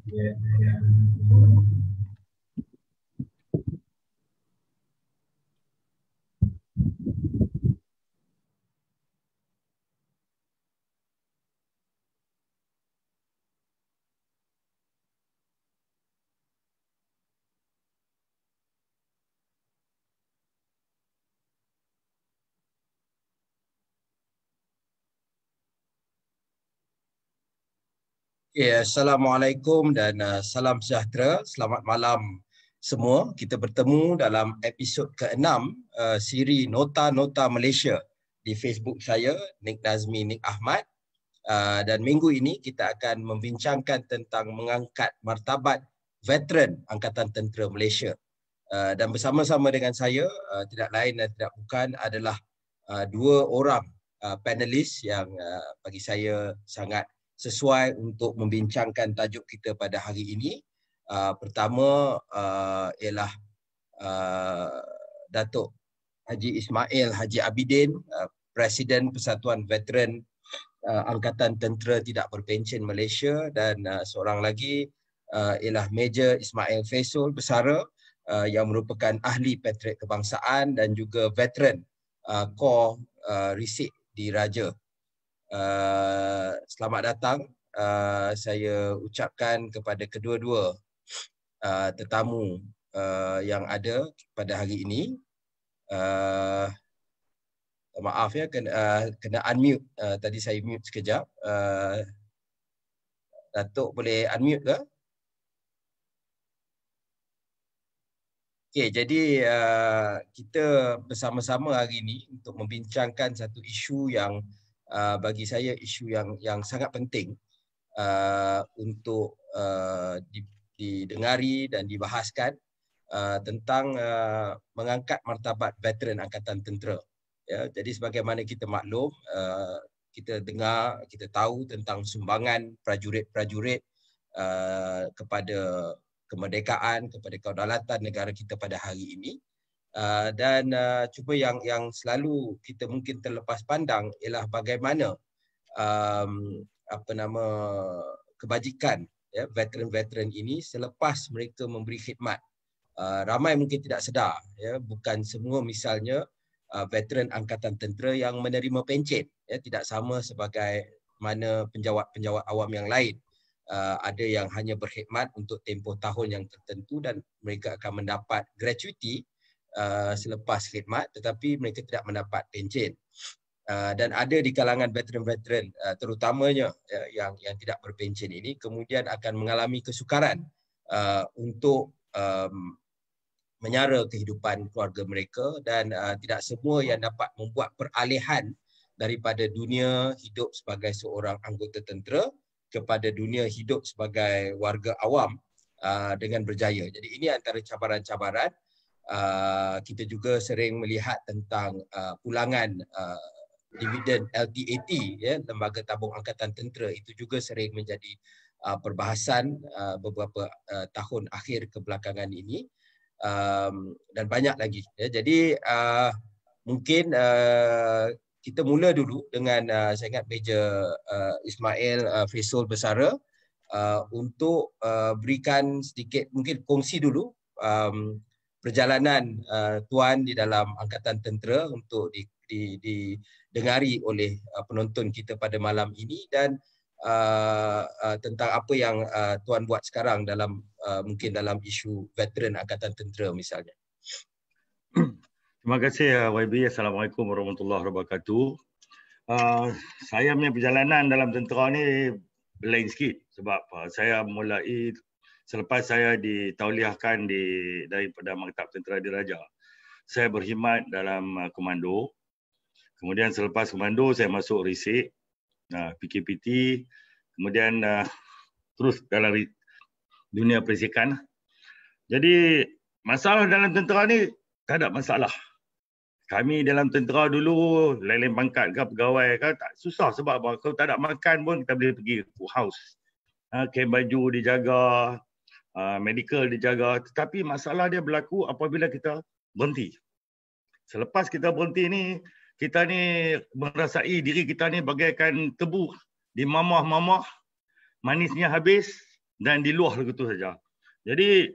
Ya. Okay, Assalamualaikum dan salam sejahtera. Selamat malam semua. Kita bertemu dalam episod ke-6 siri Nota-Nota Malaysia di Facebook saya, Nik Nazmi Nik Ahmad. Dan minggu ini kita akan membincangkan tentang mengangkat martabat veteran Angkatan Tentera Malaysia. Dan bersama-sama dengan saya, tidak lain dan tidak bukan adalah dua orang panelis yang bagi saya sangat sesuai untuk membincangkan tajuk kita pada hari ini. Pertama ialah Datuk Haji Ismail Haji Abidin, Presiden Persatuan Veteran Angkatan Tentera Tidak Berpencen Malaysia, dan seorang lagi ialah Major Ismail Faisal Bersara yang merupakan ahli Patriot Kebangsaan dan juga veteran Kor Risik di Raja. Selamat datang. Saya ucapkan kepada kedua-dua tetamu yang ada pada hari ini. Maaf ya, kena unmute. Tadi saya mute sekejap. Datuk boleh unmute ke? Okey, jadi kita bersama-sama hari ini untuk membincangkan satu isu yang bagi saya isu yang sangat penting untuk didengari dan dibahaskan tentang mengangkat martabat veteran Angkatan Tentera. Ya, jadi sebagaimana kita maklum, kita dengar, kita tahu tentang sumbangan prajurit-prajurit kepada kemerdekaan, kepada kedaulatan negara kita pada hari ini. Dan cuba yang selalu kita mungkin terlepas pandang ialah bagaimana kebajikan ya, veteran-veteran ini selepas mereka memberi khidmat. Ramai mungkin tidak sedar, ya, bukan semua misalnya veteran Angkatan Tentera yang menerima pencen, ya, tidak sama sebagai mana penjawat-penjawat awam yang lain. Ada yang hanya berkhidmat untuk tempoh tahun yang tertentu dan mereka akan mendapat gratuiti selepas khidmat, tetapi mereka tidak mendapat pencen. Dan ada di kalangan veteran-veteran terutamanya yang tidak berpencen ini kemudian akan mengalami kesukaran untuk menyara kehidupan keluarga mereka, dan tidak semua yang dapat membuat peralihan daripada dunia hidup sebagai seorang anggota tentera kepada dunia hidup sebagai warga awam dengan berjaya. Jadi ini antara cabaran-cabaran. Kita juga sering melihat tentang pulangan dividen LTAT, ya, Lembaga Tabung Angkatan Tentera, itu juga sering menjadi perbahasan beberapa tahun akhir kebelakangan ini, dan banyak lagi. Ya. Jadi mungkin kita mula dulu dengan saya ingat Major Ismail Faisal Bersara untuk berikan sedikit mungkin kongsi dulu perjalanan tuan di dalam Angkatan Tentera untuk didengari oleh penonton kita pada malam ini, dan tentang apa yang tuan buat sekarang dalam mungkin dalam isu veteran Angkatan Tentera misalnya. Terima kasih YB. Assalamualaikum warahmatullahi wabarakatuh. Saya punya perjalanan dalam tentera ni lain sikit sebab saya mulai selepas saya ditauliahkan daripada Maktab Tentera Diraja. Saya berkhidmat dalam komando. Kemudian selepas komando saya masuk Risik, PKPT, kemudian terus dalam dunia perisikan. Jadi masalah dalam tentera ni tak ada masalah. Kami dalam tentera dulu, lain-lain pangkat ke pegawai ke, tak susah sebab apa? Kalau tak ada makan pun kita boleh pergi cookhouse. Kain baju dijaga, medical dijaga. Tetapi masalah dia berlaku apabila kita berhenti. Selepas kita berhenti ni, kita ni merasai diri kita ni bagaikan tebu di mamah-mamah, manisnya habis, dan di luar lagu tu saja. Jadi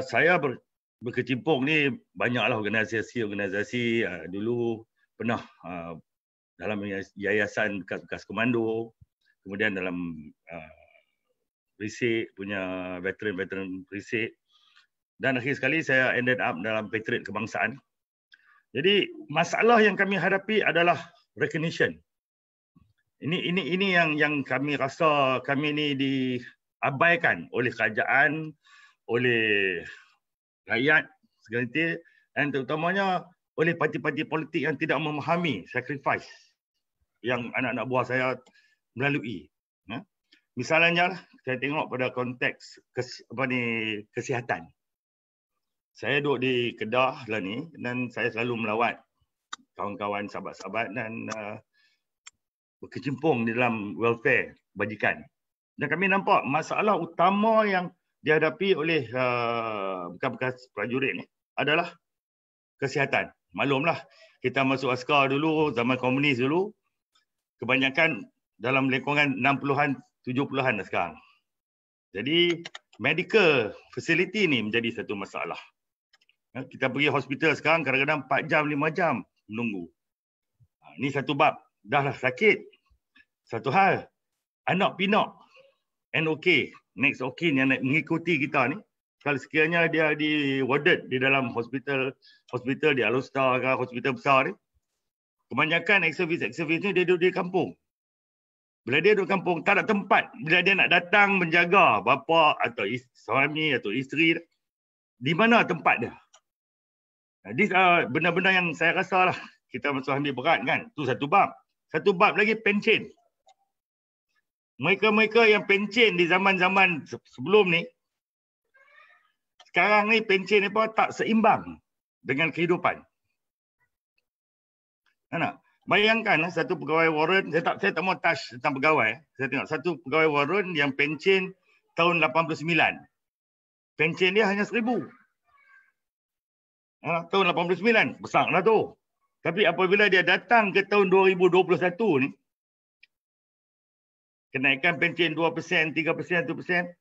saya berkecimpung ni banyaklah organisasi dulu pernah dalam yayasan bekas komando, kemudian dalam Perisik punya veteran Perisik, dan akhir sekali saya ended up dalam Patriot Kebangsaan. Jadi masalah yang kami hadapi adalah recognition. Ini yang kami rasa kami ni diabaikan oleh kerajaan, oleh rakyat segelintir, dan terutamanya oleh parti-parti politik yang tidak memahami sacrifice yang anak-anak buah saya melalui. Misalnya saya tengok pada konteks kesihatan. Saya duduk di Kedah lah ni dan saya selalu melawat kawan-kawan, sahabat-sahabat dan berkecimpung di dalam welfare bajikan. Dan kami nampak masalah utama yang dihadapi oleh bekas-bekas prajurit ni adalah kesihatan. Maklumlah, kita masuk askar dulu, zaman komunis dulu, kebanyakan dalam lingkungan 60-an, 70-an dah sekarang. Jadi, medical facility ni menjadi satu masalah. Kita pergi hospital sekarang kadang-kadang 4 jam, 5 jam menunggu. Ini satu bab. Dah lah sakit. Satu hal, anak pinak, NOK, next of kin yang mengikuti kita ni, kalau sekiranya dia di warded di dalam hospital di Alostar ke hospital besar ni, kebanyakan ex-service ni dia duduk di kampung. Bila dia duduk kampung, tak ada tempat. Bila dia nak datang menjaga bapa atau suami atau isteri, di mana tempat dia? Benda-benda yang saya rasa lah kita masuk ambil berat kan. Itu satu bab. Satu bab lagi pencen. Mereka-mereka yang pencen di zaman-zaman sebelum ni, sekarang ni pencen ni pun tak seimbang dengan kehidupan. Bayangkan satu pegawai warren, saya tak mau touch tentang pegawai. Saya tengok satu pegawai warren yang pencen tahun 89. Pencen dia hanya 1,000. Tahun 89, besarlah tu. Tapi apabila dia datang ke tahun 2021 ni, kenaikan pencen 2%, 3%, 2%,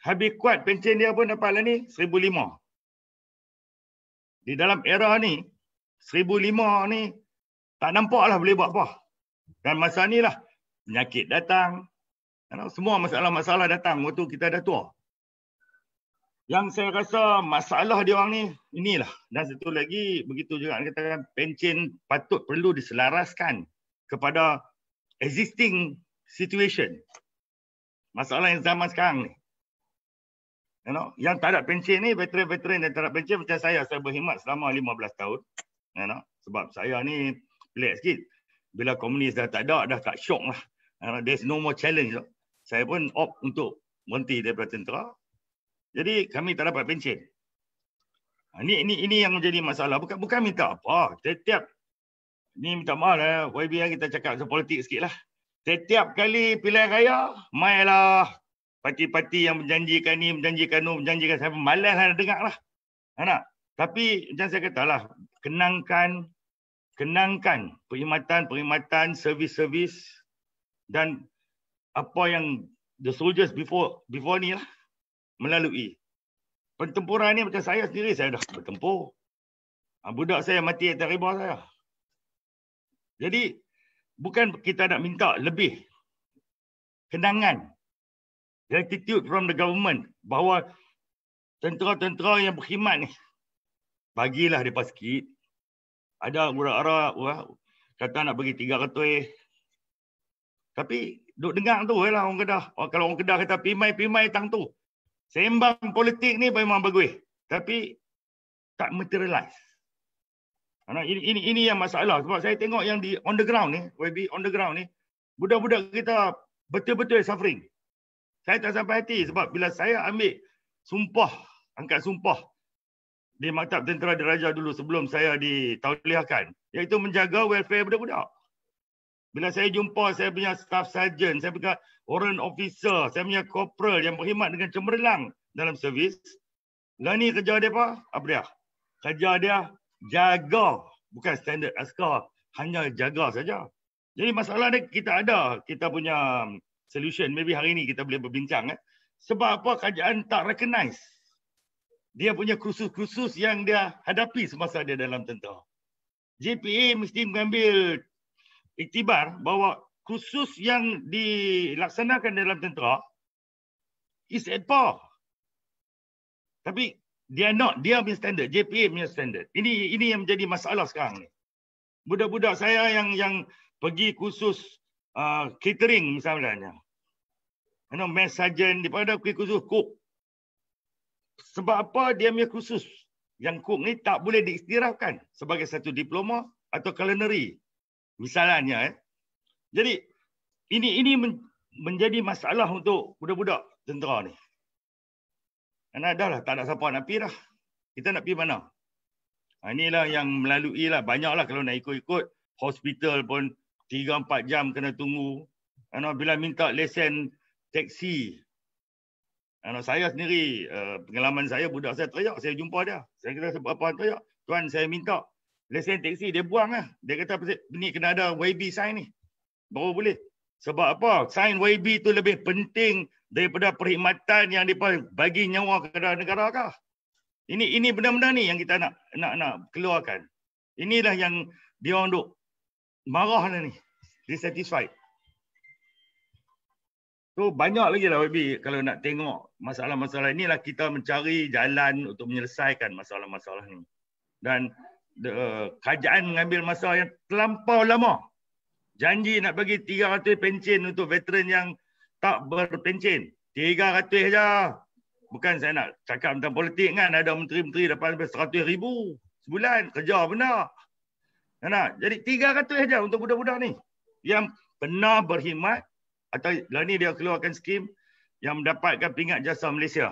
habis kuat pencen dia pun dapatlah ni 1,500. Di dalam era ni, 1,500 ni tak nampaklah boleh buat apa. Dan masa ni lah penyakit datang. Semua masalah-masalah datang waktu kita dah tua. Yang saya rasa masalah dia orang ni, inilah. Dan satu lagi, begitu juga katakan pencen patut perlu diselaraskan kepada existing situation. Masalah yang zaman sekarang ni. Yang tak ada pencen ni, veteran-veteran yang tak ada pencen macam saya berkhidmat selama 15 tahun. Sebab saya ni pelik sikit. Bila komunis dah tak ada, dah tak syok lah. There's no more challenge. Saya pun opt untuk berhenti daripada tentera. Jadi kami tak dapat pencen. Ini yang menjadi masalah. Bukan minta apa. Setiap, ni minta maaf lah. YB kita cakap pasal politik sikit lah. Setiap kali pilihan raya, mainlah parti-parti yang menjanjikan ni, menjanjikan tu, menjanjikan saya. Malas lah nak dengar lah. Tapi macam saya kata lah, kenangkan perkhidmatan, servis-servis dan apa yang the soldiers before ni lah melalui. Pertempuran ni macam saya sendiri, saya dah bertempur. Budak saya mati atas riba saya. Jadi, bukan kita nak minta lebih. Kenangan. Gratitude from the government bahawa tentera-tentera yang berkhidmat ni, bagilah mereka sikit. Ada urat-urat kata nak bagi 300. Tapi duk dengar tu lah orang Kedah. Kalau orang Kedah kata pimai tang tu. Sembang politik ni memang bagus. Tapi tak materialize. Ini yang masalah. Sebab saya tengok yang di on the ground ni, YB on the ground ni, budak-budak kita betul-betul suffering. Saya tak sampai hati sebab bila saya ambil sumpah, angkat sumpah di Maktab Tentera Diraja dulu sebelum saya ditauliahkan, iaitu menjaga welfare budak-budak. Bila saya jumpa saya punya staff sergeant, saya punya warrant officer, saya punya corporal yang berkhidmat dengan cemerlang dalam servis, lah ni kerja dia apa dia? Kerja dia jaga, bukan standard askar, hanya jaga saja. Jadi masalah ni kita ada, kita punya solution. Maybe hari ni kita boleh berbincang. Sebab apa? Kerajaan tak recognize dia punya kursus-kursus yang dia hadapi semasa dia dalam tentera. JPA mesti mengambil iktibar bahawa kursus yang dilaksanakan dalam tentera is at par. Tapi dia punya standard, JPA punya standard. Ini yang menjadi masalah sekarang ni. Budak-budak saya yang pergi kursus catering misalnya. Mass sergeant daripada pergi kursus cook. Sebab apa? Dia punya kursus yang cook ni tak boleh diiktirafkan sebagai satu diploma atau culinary. Misalnya Jadi ini menjadi masalah untuk budak-budak tentera ni. Karena dah lah, tak ada siapa nak pergi dah. Kita nak pergi mana? Inilah yang melalui lah. Banyaklah kalau nak ikut-ikut. Hospital pun 3-4 jam kena tunggu. Bila minta lesen teksi. Saya sendiri, pengalaman saya, budak saya teriak. Saya jumpa dia. Saya kata sebab apa teriak? Tuan, saya minta lesen teksi. Dia buang lah. Dia kata ni kena ada YB sign ni. Baru boleh. Sebab apa? Sign YB tu lebih penting daripada perkhidmatan yang mereka bagi nyawa kepada negara kah? Ini benda-benda ni yang kita nak keluarkan. Inilah yang dia orang duk marah lah ni. Dissatisfied. So banyak lagi lah YB kalau nak tengok masalah-masalah inilah kita mencari jalan untuk menyelesaikan masalah-masalah ni. Dan kerajaan mengambil masa yang terlampau lama. Janji nak bagi 300 pencen untuk veteran yang tak berpencen. 300 saja. Bukan saya nak cakap tentang politik kan. Ada menteri-menteri dapat lebih 100,000 sebulan. Kerja benar. Jadi 300 saja untuk budak-budak ni. Yang pernah berkhidmat. Atau lah ni dia keluarkan skim yang mendapatkan pingat jasa Malaysia.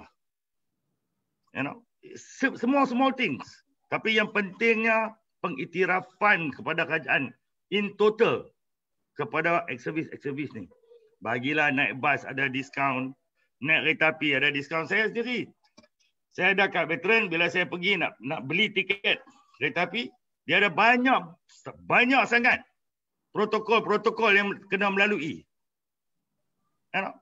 Semua small things. Tapi yang pentingnya pengiktirafan kepada kerajaan in total. Kepada ex-servis ni. Bagilah naik bas ada diskaun, naik kereta api ada diskaun. Saya sendiri. Saya ada kad veteran, bila saya pergi nak beli tiket kereta api, dia ada banyak sangat protokol yang kena melalui. Kalau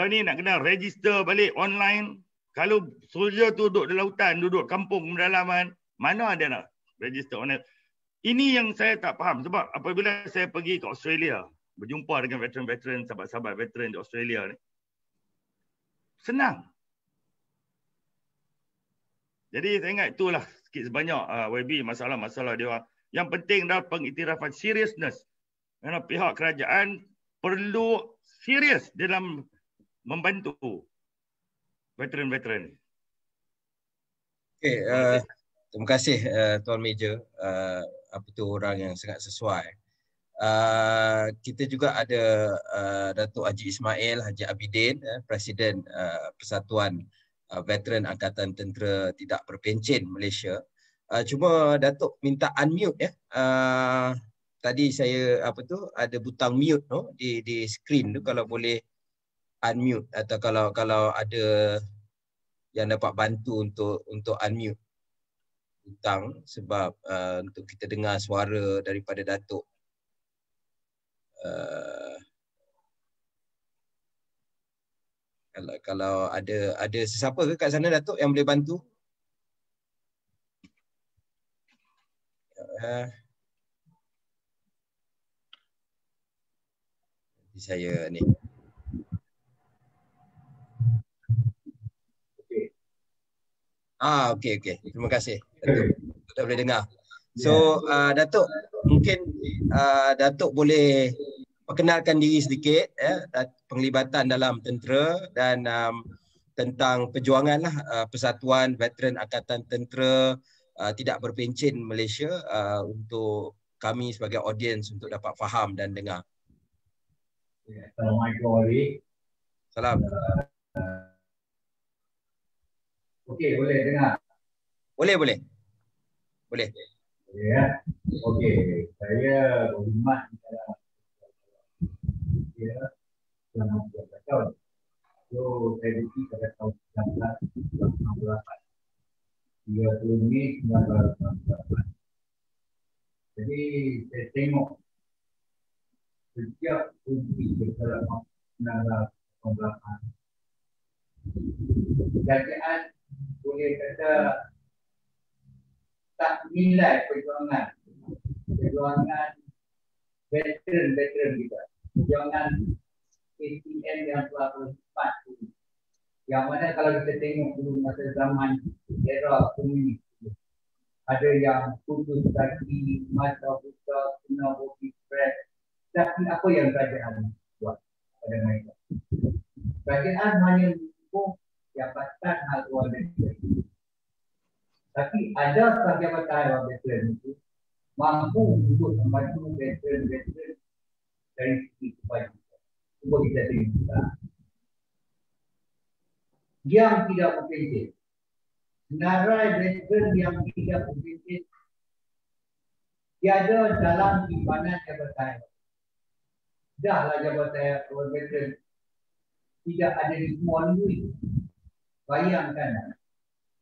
ni nak kena register balik online, kalau soldier tu duduk dalam hutan, duduk kampung pedalaman, mana dia nak register online? Ini yang saya tak faham sebab apabila saya pergi ke Australia, berjumpa dengan veteran-veteran, sahabat-sahabat veteran di Australia ni, senang. Jadi saya ingat itulah sikit sebanyak YB masalah-masalah dia. Yang penting adalah pengiktirafan, seriousness. Kerana pihak kerajaan perlu serius dalam membantu veteran-veteran ni. Okey, terima kasih Tuan Meja. Apa tu orang yang sangat sesuai. Kita juga ada Datuk Haji Ismail Haji Abidin, Presiden Persatuan Veteran Angkatan Tentera Tidak Berpencen Malaysia. Cuma Datuk minta unmute ya. Tadi saya ada butang mute tu di skrin tu, kalau boleh unmute atau kalau ada yang dapat bantu untuk unmute butang sebab untuk kita dengar suara daripada Datuk. Kalau ada sesiapa ke kat sana Datuk yang boleh bantu? Saya ni. Okey. Terima kasih Datuk. Kita boleh dengar. So Datuk, mungkin Datuk boleh perkenalkan diri sedikit penglibatan dalam tentera dan tentang perjuanganlah Persatuan Veteran Angkatan Tentera Tidak Berpencen Malaysia untuk kami sebagai audiens untuk dapat faham dan dengar. Assalamualaikum Ali. Salam. Okey, boleh dengar? Boleh. Ya. Okey, saya berkhidmat dalam selama 12 tahun. So, saya duty pada tahun 1998. 30 Mei 1998. Jadi, saya tengok sejak duty dalam 1998 kerajaan boleh kata tak nilai perjuangan veteran kita, perjuangan ATM yang telah bersempat dulu. Yang mana kalau kita tengok dulu masa zaman era komunis, ada yang putus kaki, mata buta, kena bukti stres. Tapi apa yang kerajaan buat pada mereka? Kerajaan hanya menunggu jabatan hal luar veteran. Tapi adakah jabatan hal luar veteran itu mampu untuk membantu veteran dari segi kebajikan? Cuba kita tengok. Yang tidak berpensiun, senarai veteran yang tidak berpensiun tiada dalam simpanan jabatan. Dahlah jabatan veteran tidak ada di semua negeri. Bayangkan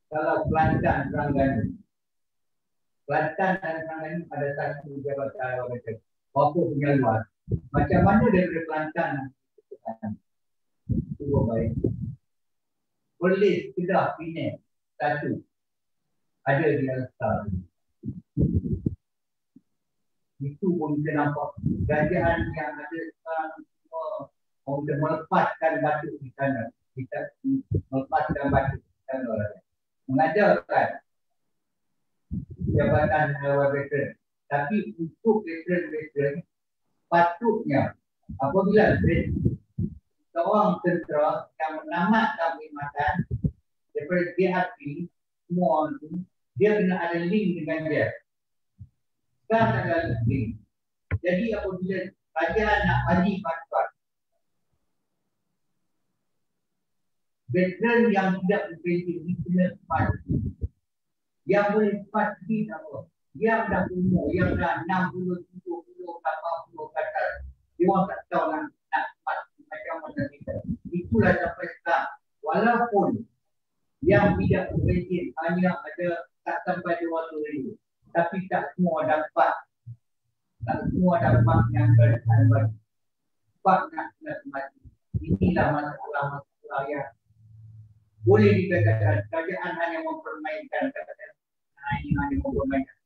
kalau Kelantan Terengganu, Kelantan dan Terengganu ada satu jabatan veteran. Apa punya luas? Macam mana daripada Kelantan? Cuba bayangkan. Perlis, Kedah, Penang, satu ada di Al-Star. Itu pun kita nampak kerajaan yang ada sekarang semua untuk melepaskan batu di sana. Kita melepaskan batu di sana. Mengajarkan jabatan awal veteran. Tapi untuk veteran patutnya apabila seorang tentera yang menamatkan perkhidmatan daripada DRP, semua itu, dia kena ada link dengan dia. Sekarang ada link. Jadi apabila kerajaan nak bagi bantuan, veteran yang tidak berpensiun ini kena pasti. Yang boleh pasti apa? Yang dah umur, yang dah 60, 70, 80 kata, dia orang tak tahu nak pasti macam mana kita. Itulah sampai sekarang. Walaupun yang tidak berpensiun hanya ada tak sampai 200,000, tapi tak semua dapat. Tak semua dapat yang kerajaan bagi. Sebab nak mati. Inilah masalah-masalah yang boleh dikatakan kerajaan hanya mempermainkan, hanya mempermainkan.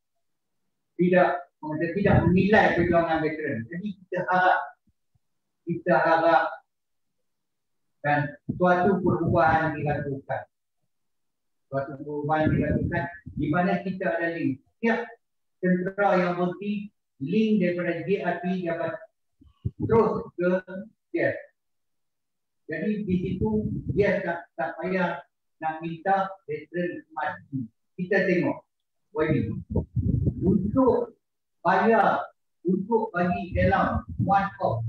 Tidak menilai perjuangan veteran. Jadi kita harap dan suatu perubahan dilakukan. Di mana kita ada link. Setiap tentera yang berhenti, link daripada JRP dapat terus ke dia. Jadi di situ dia tak payah nak minta veteran mati. Kita tengok untuk bayar, untuk bagi dalam one off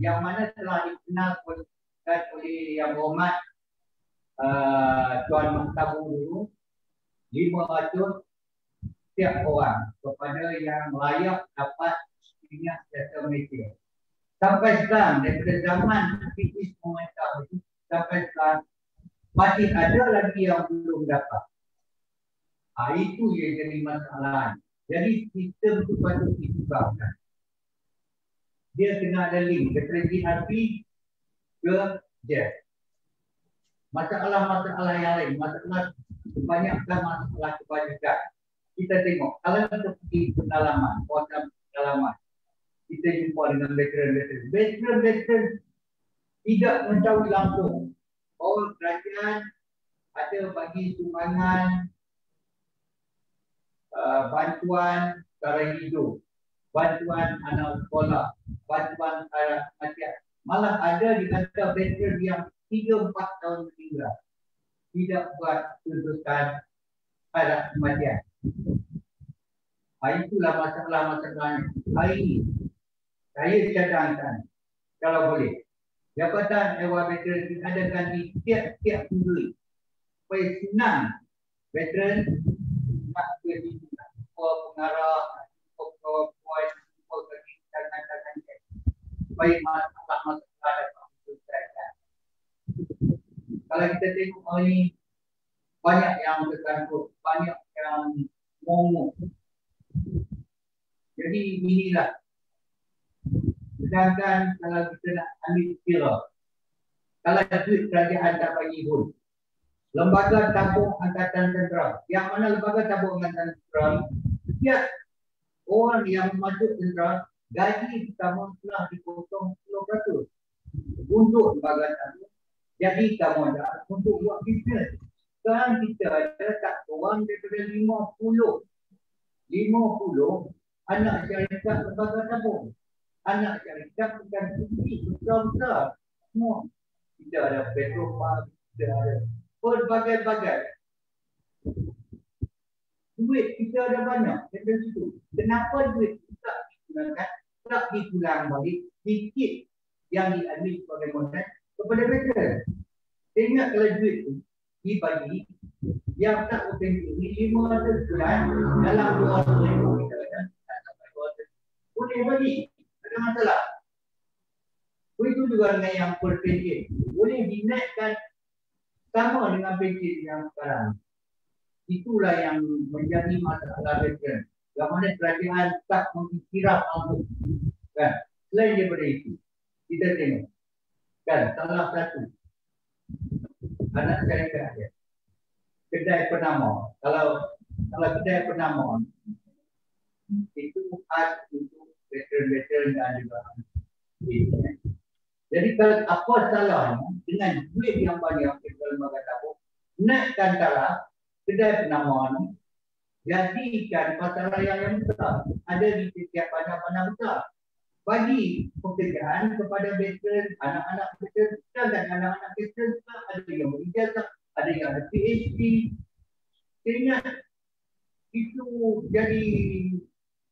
yang mana telah dikenal oleh Yang Berhormat Tuan Mahkamah dulu, 500 setiap orang kepada yang layak dapat minyak jasa Malaysia. Sampai sekarang daripada zaman kritis pemerintah itu sampai sekarang masih ada lagi yang belum dapat. Itu yang jadi masalah. Jadi sistem itu patut diubahkan. Dia kena ada link daripada GRP ke JET. Masalah-masalah yang lain, kebanyakan masalah kebajikan. Kita tengok, kalau kita pergi pendalaman, kawasan pendalaman, kita jumpa dengan veteran tidak mengetahui langsung bahawa kerajaan ada bagi sumbangan bantuan cara hidup, bantuan anak sekolah, bantuan kematian. Malah ada di antara veteran yang 3-4 tahun meninggal tidak buat tuntutan pada kematian. Itulah masalah-masalahnya. Hari ini saya cadangkan kalau boleh Jabatan Ewan Veteran diadakan di tiap-tiap negeri supaya senang veteran nak pergi pengarah, puan, tangan-tangan supaya masalah-masalah dapat diselesaikan. Kalau kita tengok hari ini banyak yang terganggu, banyak yang momok. Jadi inilah. Sedangkan kalau kita nak ambil kira Kalau duit kerajaan tak bagi pun. Lembaga tabung angkatan tentera. Yang mana lembaga tabung angkatan tentera, setiap orang yang masuk tentera, gaji kamu telah dipotong 10% untuk lembaga tabung. Jadi kamu ada untuk buat bisnes. Sekarang kita ada tak orang daripada 50 anak syarikat lembaga tabung. Anak syarikat bukan tinggi, besar-besar. Semua. Kita ada Petromal, kita ada berbagai-bagai. Duit kita ada banyak dari situ. Kenapa duit kita digunakan, tak dikulang balik sedikit yang diambil sebagai modal kepada mereka. Ingat kalau duit itu dibagi, yang tak berpenting ini 500 bulan dalam 200 ribu kita kan, boleh bagi, ada masalah. Begitu juga dengan yang per pension, boleh dinaikkan sama dengan pension yang sekarang. Itulah yang menjadi masalah veteran. Yang mana kerajaan tak mengiktiraf mampu. Kan? Selain daripada itu, kita tengok. Kan? Salah satu. Anak syarikat dia. Kedai penama. Kalau kedai penama, itu khas untuk veteran-veteran dan juga ini. Jadi kalau apa salahnya dengan duit yang banyak di lembaga tabung, naikkan taraf kedai penamaan, jadikan pasaraya yang besar ada di setiap pandang-pandang besar. Bagi pekerjaan kepada veteran, anak-anak veteran, dan anak-anak veteran ada yang berijazah, ada yang ada PhD. Ingat itu jadi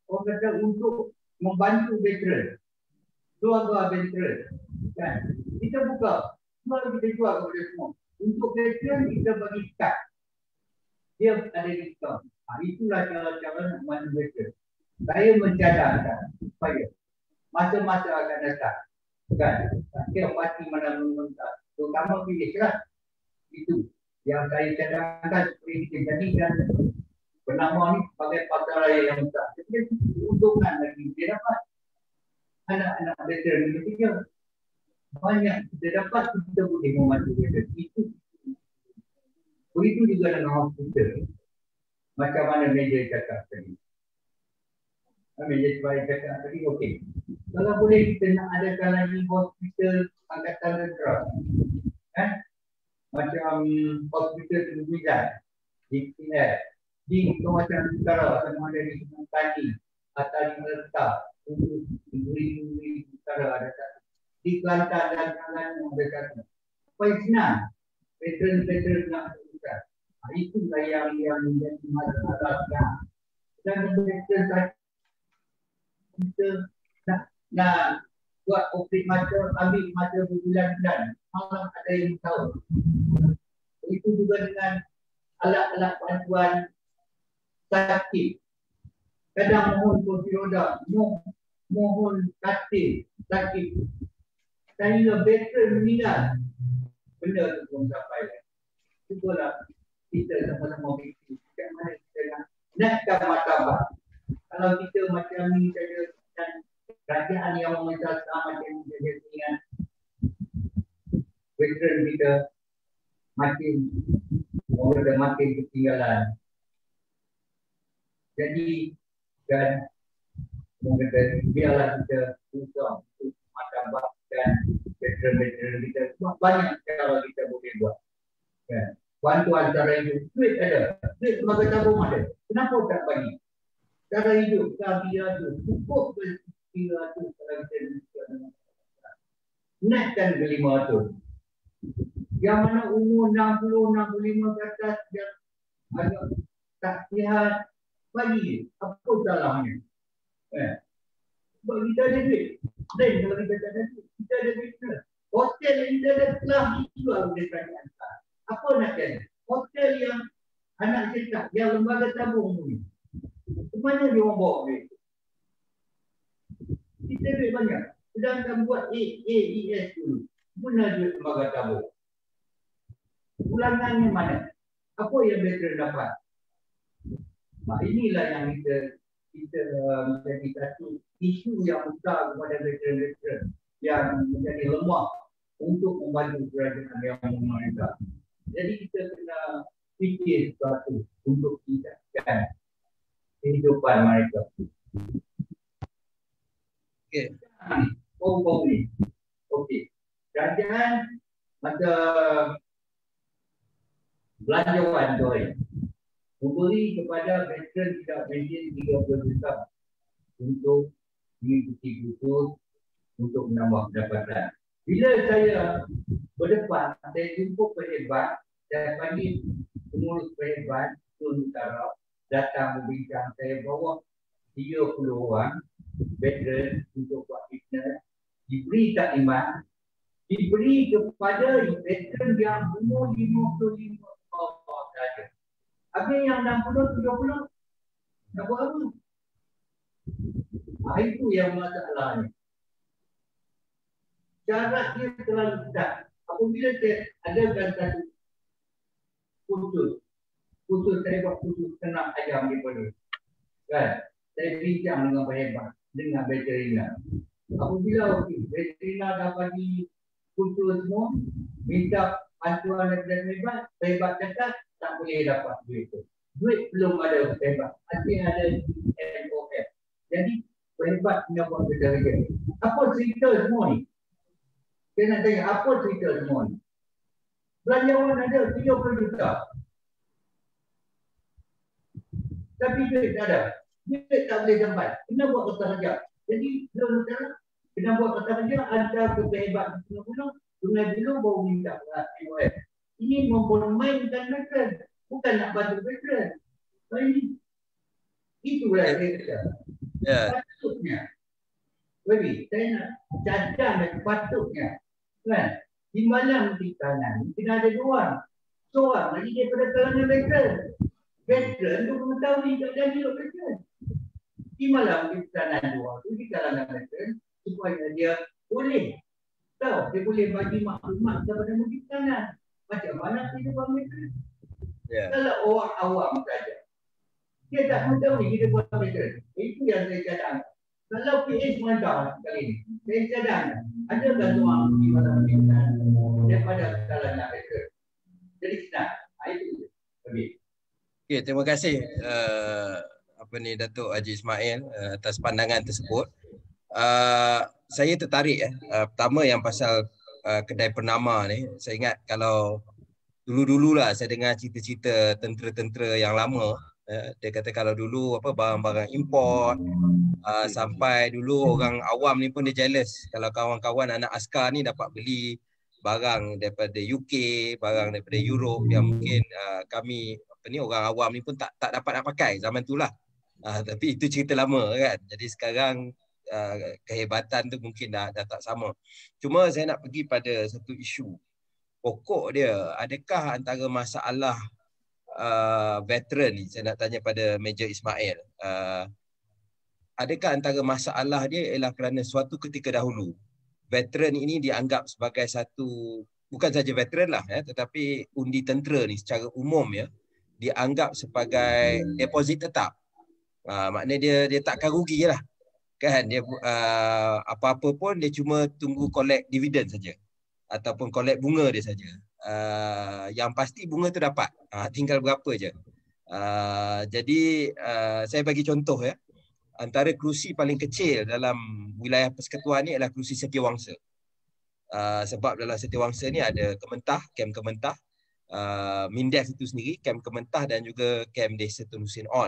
orang kata untuk membantu veteran, keluarga veteran. Kan? Kita buka, semua kita jual kepada semua. Untuk veteran kita bagi kad. Dia ada diskaun. Itulah cara-cara nak bantu veteran. Saya mencadangkan supaya masa-masa akan datang. Kan? Tak kira parti mana meminta. Terutama pilih lah. Itu yang saya cadangkan supaya kita jadikan penama ni sebagai pasaraya yang besar. Jadi keuntungan lagi dia dapat. Anak-anak veteran ini kita banyak kita dapat, kita boleh membantu veteran. Itu. Begitu juga dengan hospital. Macam mana meja cakap tadi. Meja sebagai cakap tadi, okey. Kalau boleh kita nak adakan lagi hospital angkatan tentera. Macam hospital Terbizan, di KL, di kawasan utara, sama ada di Sungai Tani, atau di Melaka, untuk negeri utara ada satu. Di Kelantan dan Kelantan ada satu. Supaya senang, veteran-veteran nak berbuka. Itulah yang menjadi masalah. Dan veteran kita nak buat operate mata, ambil mata berbulan-bulan. Malah ada yang tahu. Itu juga dengan alat-alat bantuan sakit. Kadang mohon kursi roda, mohon sakit. Sehingga veteran meninggal. Benda itu pun sampai. Itulah kita sama-sama fikir. Macam mana kita nak naikkan martabat. Kalau kita macam ni saja dan kerajaan yang memerintah macam ni saja dengan veteran kita makin ketinggalan. Jadi dan biarlah kita usah untuk martabat dan veteran-veteran kita. Banyak cara kita boleh buat. Ya. Bantuan cara hidup, duit ada, duit lembaga tabung ada. Kenapa tak bagi? Cara hidup, dia tu cukup ke 300 kalau kita naikkan ke 500. Yang mana umur 60-65 ke atas yang agak tak sihat, bagi. Apa salahnya? Sebab kita ada duit. Dan kalau kita tak ada duit, kita ada duit. Hotel yang kita ada telah dijual oleh kerajaan. Apa nak jadi? Hotel yang anak cerita, yang lembaga tabung ni. Kemana dia orang bawa duit? Kita duit banyak. Sedangkan buat AES dulu. Guna duit lembaga tabung. Ulangannya mana? Apa yang veteran dapat? Nah, inilah yang kita menjadi satu isu yang besar kepada veteran-veteran yang menjadi lemah untuk membantu kerajaan yang memerintah. Jadi kita kena fikir sesuatu untuk tingkatkan kehidupan mereka. Okey. Okey. Kerajaan masa belanjawan tu memberi kepada veteran tidak pension 30 juta untuk mengikuti kursus untuk menambah pendapatan. Bila saya berdepan, saya jumpa pejabat dan panggil pengurus pejabat Tun Utara datang berbincang. Saya bawa 30 orang veteran untuk buat fitness, diberi taklimat, diberi kepada veteran yang umur 55 tahun saja. Habis yang 60, 70 nak buat apa? Itu yang masalahnya. Syarat dia terlalu ketat. Apabila saya adakan satu khusus saya buat khusus senang ayam daripada kan, saya bincang dengan pejabat, dengan veterina. Apabila veterina dah bagi khusus semua, minta bantuan daripada pejabat cakap tak boleh dapat duit tu. Duit belum ada pejabat, artinya ada MOF. Jadi pejabat punya buat kerja. Apa cerita semua ni? Saya nak tanya, apa cerita semua ni? Belanjawan ada 30 juta. Tapi duit tak ada. Duit tak boleh dapat. Kena buat kata kerja. Jadi, kena buat kata kerja, hantar ke pejabat dulu, tunai dulu baru minta MOF. Ini mempermainkan veteran. Bukan nak bantu veteran. Itulah saya kata. Patutnya. Baby, saya nak cadang patutnya. Kan? Di malam di kanan, kena ada dua. Seorang lagi daripada kalangan veteran. Veteran itu mengetahui keadaan hidup veteran. Di malam di kanan dua itu di kalangan veteran supaya dia boleh tahu, dia boleh bagi maklumat kepada murid kanan. Macam mana kehidupan veteran. Kalau orang awam saja, dia tak mengetahui kehidupan veteran. Itu yang saya cadang. Kalau PH mantap kali ini, saya cadang. Adakah semua di malam pimpinan daripada kalangan veteran? Jadi senang. Itu lebih. Okay, terima kasih Datuk Haji Ismail atas pandangan tersebut. Saya tertarik pertama yang pasal kedai Pernama ni. Saya ingat kalau dulu-dululah saya dengar cerita-cerita tentera-tentera yang lama, dia kata kalau dulu barang-barang import, sampai dulu orang awam ni pun dia jealous kalau kawan-kawan anak askar ni dapat beli barang daripada UK, barang daripada Europe yang mungkin kami orang awam ni pun tak dapat nak pakai zaman tu lah. Tapi itu cerita lama kan. Jadi sekarang kehebatan tu mungkin dah tak sama. Cuma saya nak pergi pada satu isu pokok dia. Adakah antara masalah veteran ni, saya nak tanya pada Major Ismail, adakah antara masalah dia ialah kerana suatu ketika dahulu veteran ini dianggap sebagai satu, bukan saja veteran lah tetapi undi tentera ni secara umum dianggap sebagai deposit tetap. Maknanya dia takkan rugi lah. Kan dia apa-apa pun dia cuma tunggu collect dividen saja ataupun collect bunga dia saja. Yang pasti bunga tu dapat. Tinggal berapa je. Jadi saya bagi contoh antara kerusi paling kecil dalam wilayah persekutuan ni adalah kerusi Setiawangsa. Sebab dalam Setiawangsa ni ada Kementah, kem Kementah, Mindef itu sendiri, kem Kementah dan juga kem Desa Tun Hussein On.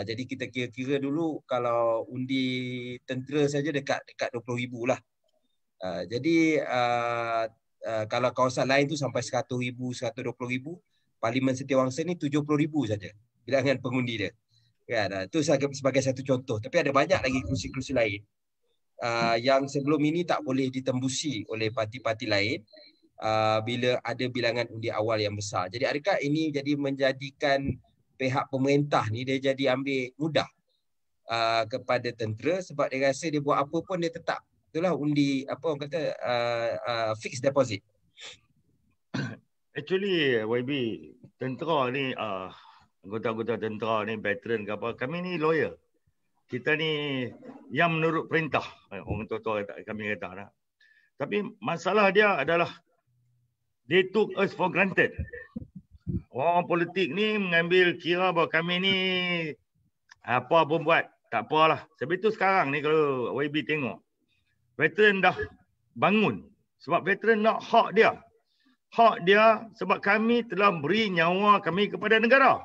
Jadi kita kira-kira dulu kalau undi tentera saja dekat 20,000 lah. Jadi kalau kawasan lain tu sampai 100,000, 120,000, Parlimen Setiawangsa ni 70,000 saja bilangan pengundi dia. Kan, itu sebagai satu contoh. Tapi ada banyak lagi kerusi-kerusi lain yang sebelum ini tak boleh ditembusi oleh parti-parti lain bila ada bilangan undi awal yang besar. Jadi adakah ini jadi menjadikan pihak pemerintah ni dia jadi ambil mudah kepada tentera sebab dia rasa dia buat apa pun dia tetap itulah undi orang kata fixed deposit. Actually YB, tentera ni anggota-anggota tentera ni, veteran ke apa, kami ni lawyer. Kita ni yang menurut perintah, orang tua-tua kami kata lah. Tapi masalah dia adalah they took us for granted. Orang politik ni mengambil kira bahawa kami ni apa pun buat. Tak apalah. Sebab itu sekarang ni kalau YB tengok, veteran dah bangun. Sebab veteran nak hak dia. Hak dia sebab kami telah beri nyawa kami kepada negara.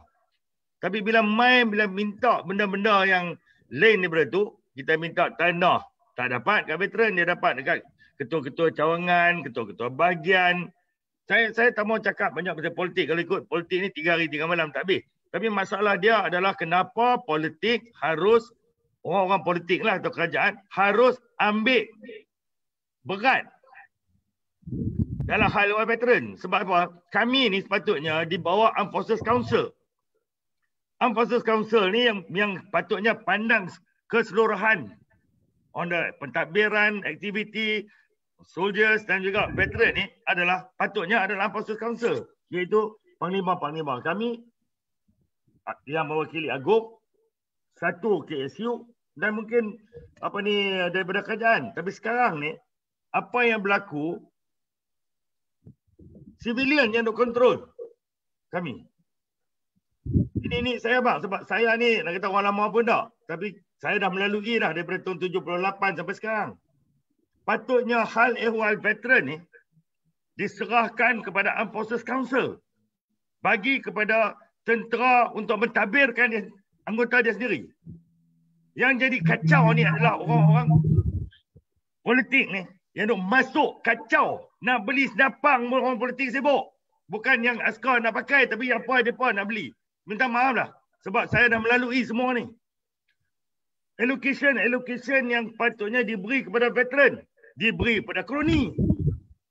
Tapi bila minta benda-benda yang lain daripada tu, kita minta tanah. Tak dapat kat veteran, dia dapat dekat ketua-ketua cawangan, ketua-ketua bahagian. Saya tak mau cakap banyak pasal politik. Kalau ikut politik ni 3 hari 3 malam tak habis. Tapi masalah dia adalah kenapa politik harus, orang-orang politik lah atau kerajaan harus ambil berat dalam hal orang veteran. Sebab apa? Kami ni sepatutnya di bawah Armed Forces Council. Armed Forces Council ni yang patutnya pandang keseluruhan on the pentadbiran, aktiviti, soldiers dan juga veteran ni patutnya adalah Armed Forces Council, iaitu panglima-panglima kami yang mewakili Agung, satu KSU dan mungkin daripada kerajaan. Tapi sekarang ni apa yang berlaku, civilian yang duk kontrol kami. Ini saya sebab saya ni nak kata orang lama pun tak, tapi saya dah melalui dah daripada tahun 78 sampai sekarang. Patutnya hal ehwal veteran ni diserahkan kepada Armed Forces Council, bagi kepada tentera untuk mentadbirkan anggota dia sendiri. Yang jadi kacau ni adalah orang-orang politik ni yang duk masuk kacau, nak beli senapang orang politik sibuk. Bukan yang askar nak pakai, tapi apa nak beli. Minta maaf lah sebab saya dah melalui semua ni. Allocation yang patutnya diberi kepada veteran, diberi kepada kroni.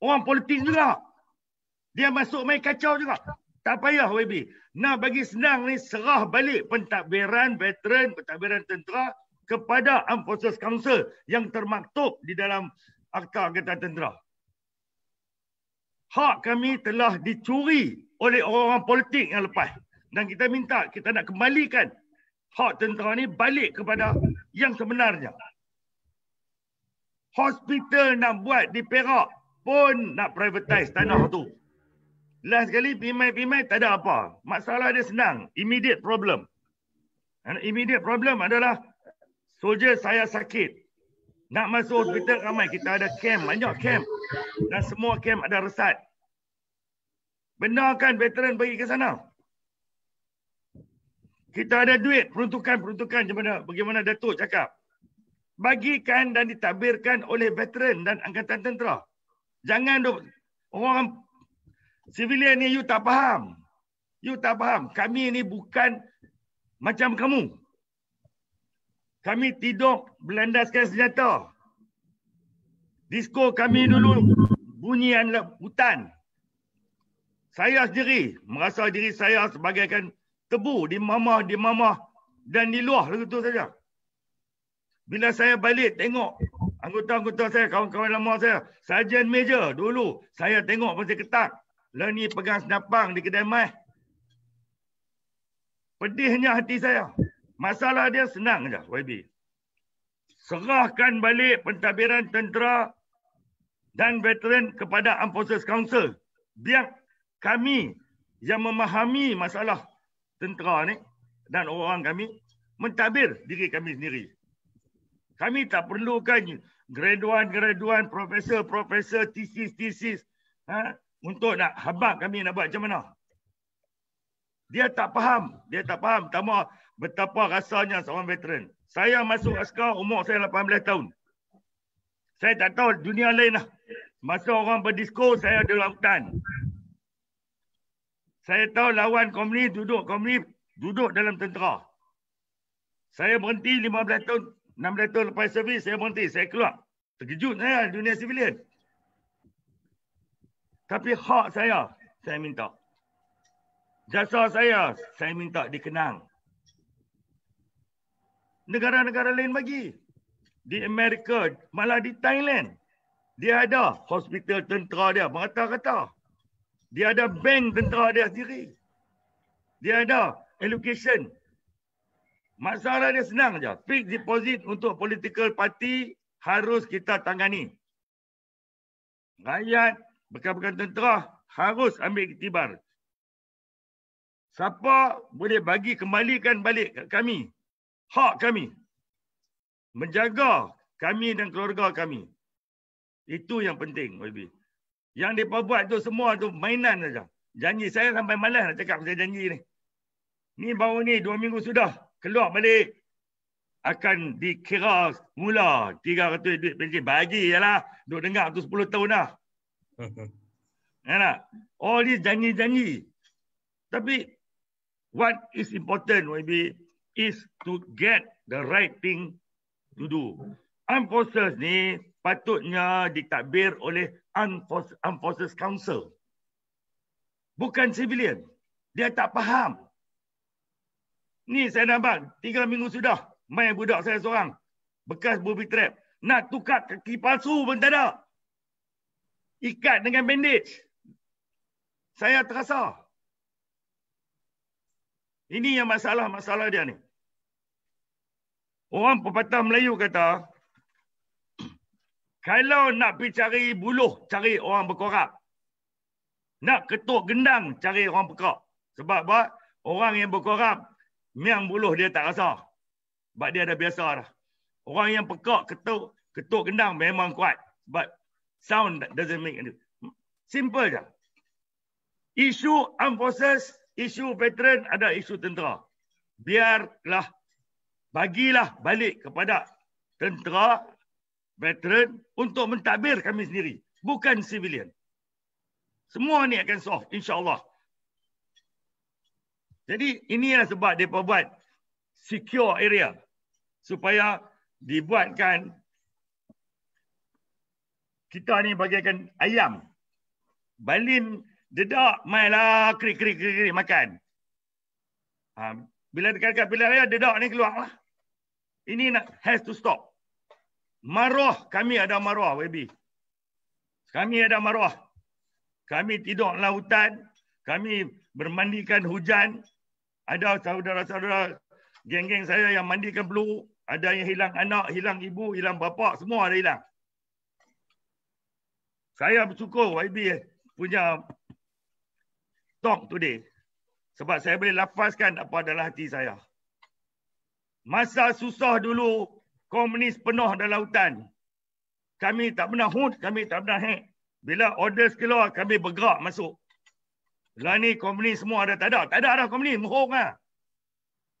Orang politik juga. Dia masuk main kacau juga. Tak payah YB. Nak bagi senang ni, serah balik pentadbiran veteran, pentadbiran tentera kepada Armed Forces Council yang termaktub di dalam Akta Angkatan Tentera. Hak kami telah dicuri oleh orang-orang politik yang lepas. Dan kita minta, kita nak kembalikan hak tentera ni balik kepada yang sebenarnya. Hospital nak buat di Perak pun nak privatize tanah tu. Last sekali pimai-pimai tak ada apa. Masalah dia senang. Immediate problem. And immediate problem adalah soldier saya sakit. Nak masuk hospital ramai. Kita ada camp. Banyak camp. Dan semua camp ada resat. Benarkan veteran pergi ke sana. Kita ada duit. Peruntukan. Bagaimana Datuk cakap. Bagikan dan ditadbirkan oleh veteran dan angkatan tentera. Jangan orang civilian ni you tak faham. Kami ni bukan macam kamu. Kami tidur berlandaskan senjata. Disko kami dulu bunyian hutan. Saya sendiri merasa diri saya sebagaikan tebu di mamah dan di luar begitu saja. Bila saya balik tengok anggota-anggota saya, kawan-kawan lama saya, Sarjan Major dulu, saya tengok masih ketat. Lah ni pegang senapang di kedai mai. Pedihnya hati saya. Masalah dia senang saja, YB. Serahkan balik pentadbiran tentera dan veteran kepada Armed Forces Council. Biar kami yang memahami masalah tentera ni dan orang kami mentadbir diri kami sendiri. Kami tak perlukan graduan, profesor, tesis, untuk nak habaq kami nak buat macam mana. Dia tak faham. Tambah betapa rasanya seorang veteran. Saya masuk askar umur saya 18 tahun. Saya tak tahu dunia lain lah. Masa orang berdisko, saya ada dalam hutan. Saya tahu lawan komunis duduk dalam tentera. Saya berhenti 16 tahun lepas servis, saya berhenti. Saya keluar. Terkejut saya dunia civilian. Tapi hak saya minta. Jasa saya minta dikenang. Negara-negara lain bagi. Di Amerika, malah di Thailand. Dia ada hospital tentera dia, merata-rata. Dia ada bank tentera dia sendiri. Dia ada allocation. Masalah dia senang saja. Fixed deposit untuk political party harus kita tangani. rakyat, bekas-bekas tentera harus ambil iktibar. Siapa boleh bagi kembalikan balik kat kami, hak kami, menjaga kami dan keluarga kami. Itu yang penting, YB. Yang mereka buat tu semua tu mainan saja. Janji saya sampai malas nak cakap pasal janji ni. Ni baru ni 2 minggu sudah keluar balik. Akan dikira mula 300 duit pension. Bagi je lah. Duk dengar tu 10 tahun dah. Ya, all this janji-janji. Tapi what is important, YB, is to get the right thing to do. Armed Forces ni patutnya ditadbir oleh Armed Forces Council. Bukan civilian. Dia tak faham. Ni saya nampak 3 minggu sudah main budak saya seorang. Bekas booby trap. Nak tukar kaki palsu pun tak ada. Ikat dengan bandage. Saya terasa. Ini yang masalah dia ni. Orang pepatah Melayu kata, kalau nak pergi cari buluh, cari orang berkorap. Nak ketuk gendang, cari orang pekak. Sebab apa? Orang yang berkorap, memang buluh dia tak rasa. Sebab dia dah biasa dah. Orang yang pekak, ketuk gendang memang kuat. But sound doesn't make any. Simple je. Isu armed forces, isu veteran ada isu tentera. Biarlah, bagilah balik kepada tentera, veteran untuk mentadbir kami sendiri. Bukan civilian. Semua ni akan solve, insyaAllah. Jadi inilah sebab mereka buat secure area. Supaya dibuatkan kita ni bagaikan ayam. Balin dedak, mainlah krik makan. Bila dekat pilihan raya, dedak ni keluar lah. Ini has to stop. Maruah, kami ada maruah, YB. Kami ada maruah. Kami tidur dalam hutan. Kami bermandikan hujan. Ada saudara-saudara geng-geng saya yang mandikan peluru. Ada yang hilang anak, hilang ibu, hilang bapa. Semua ada hilang. Saya bersyukur YB punya talk today. Sebab saya boleh lafazkan apa dalam hati saya. Masa susah dulu, komunis penuh dalam hutan. Kami tak pernah hut, kami tak pernah hack. Bila order keluar, kami bergerak masuk. Lah ni komunis semua ada, tak ada. Tak ada dah komunis, mohong lah.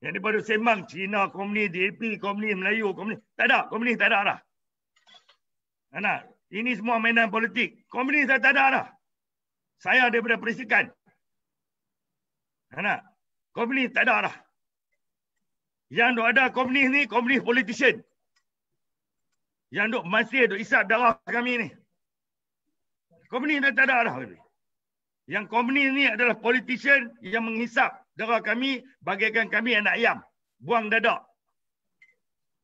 Yang daripada sembang, Cina komunis, DAP komunis, Melayu komunis. Tak ada, komunis tak ada dah. Anak, ini semua mainan politik. Komunis dah tak ada dah. Saya daripada perisikan. Anak, komunis tak ada dah. Yang duk ada komunis ni, komunis politician. Yang duk masih duk isap darah kami ni. Komunis dah tak ada dah. Yang komunis ni adalah politician yang menghisap darah kami bagaikan kami anak ayam. Buang dadak.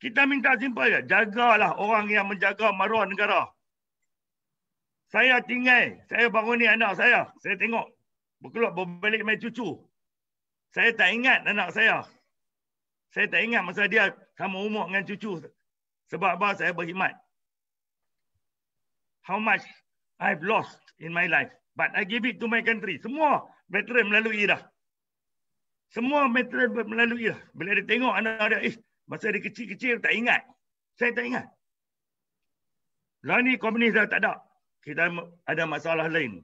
Kita minta simple je. Jagalah orang yang menjaga maruah negara. Saya tinggal. Saya bangun ni anak saya. Saya tengok. Berkeluar berbalik main cucu. Saya tak ingat anak saya. Saya tak ingat masa dia sama umur dengan cucu. Sebab apa? Saya berkhidmat. How much I've lost in my life. But I give it to my country. Semua veteran melalui dah. Semua veteran melalui dah. Bila dia tengok anak dia, masa dia kecil-kecil tak ingat. Saya tak ingat. Lah ni komunis dah tak ada. Kita ada masalah lain.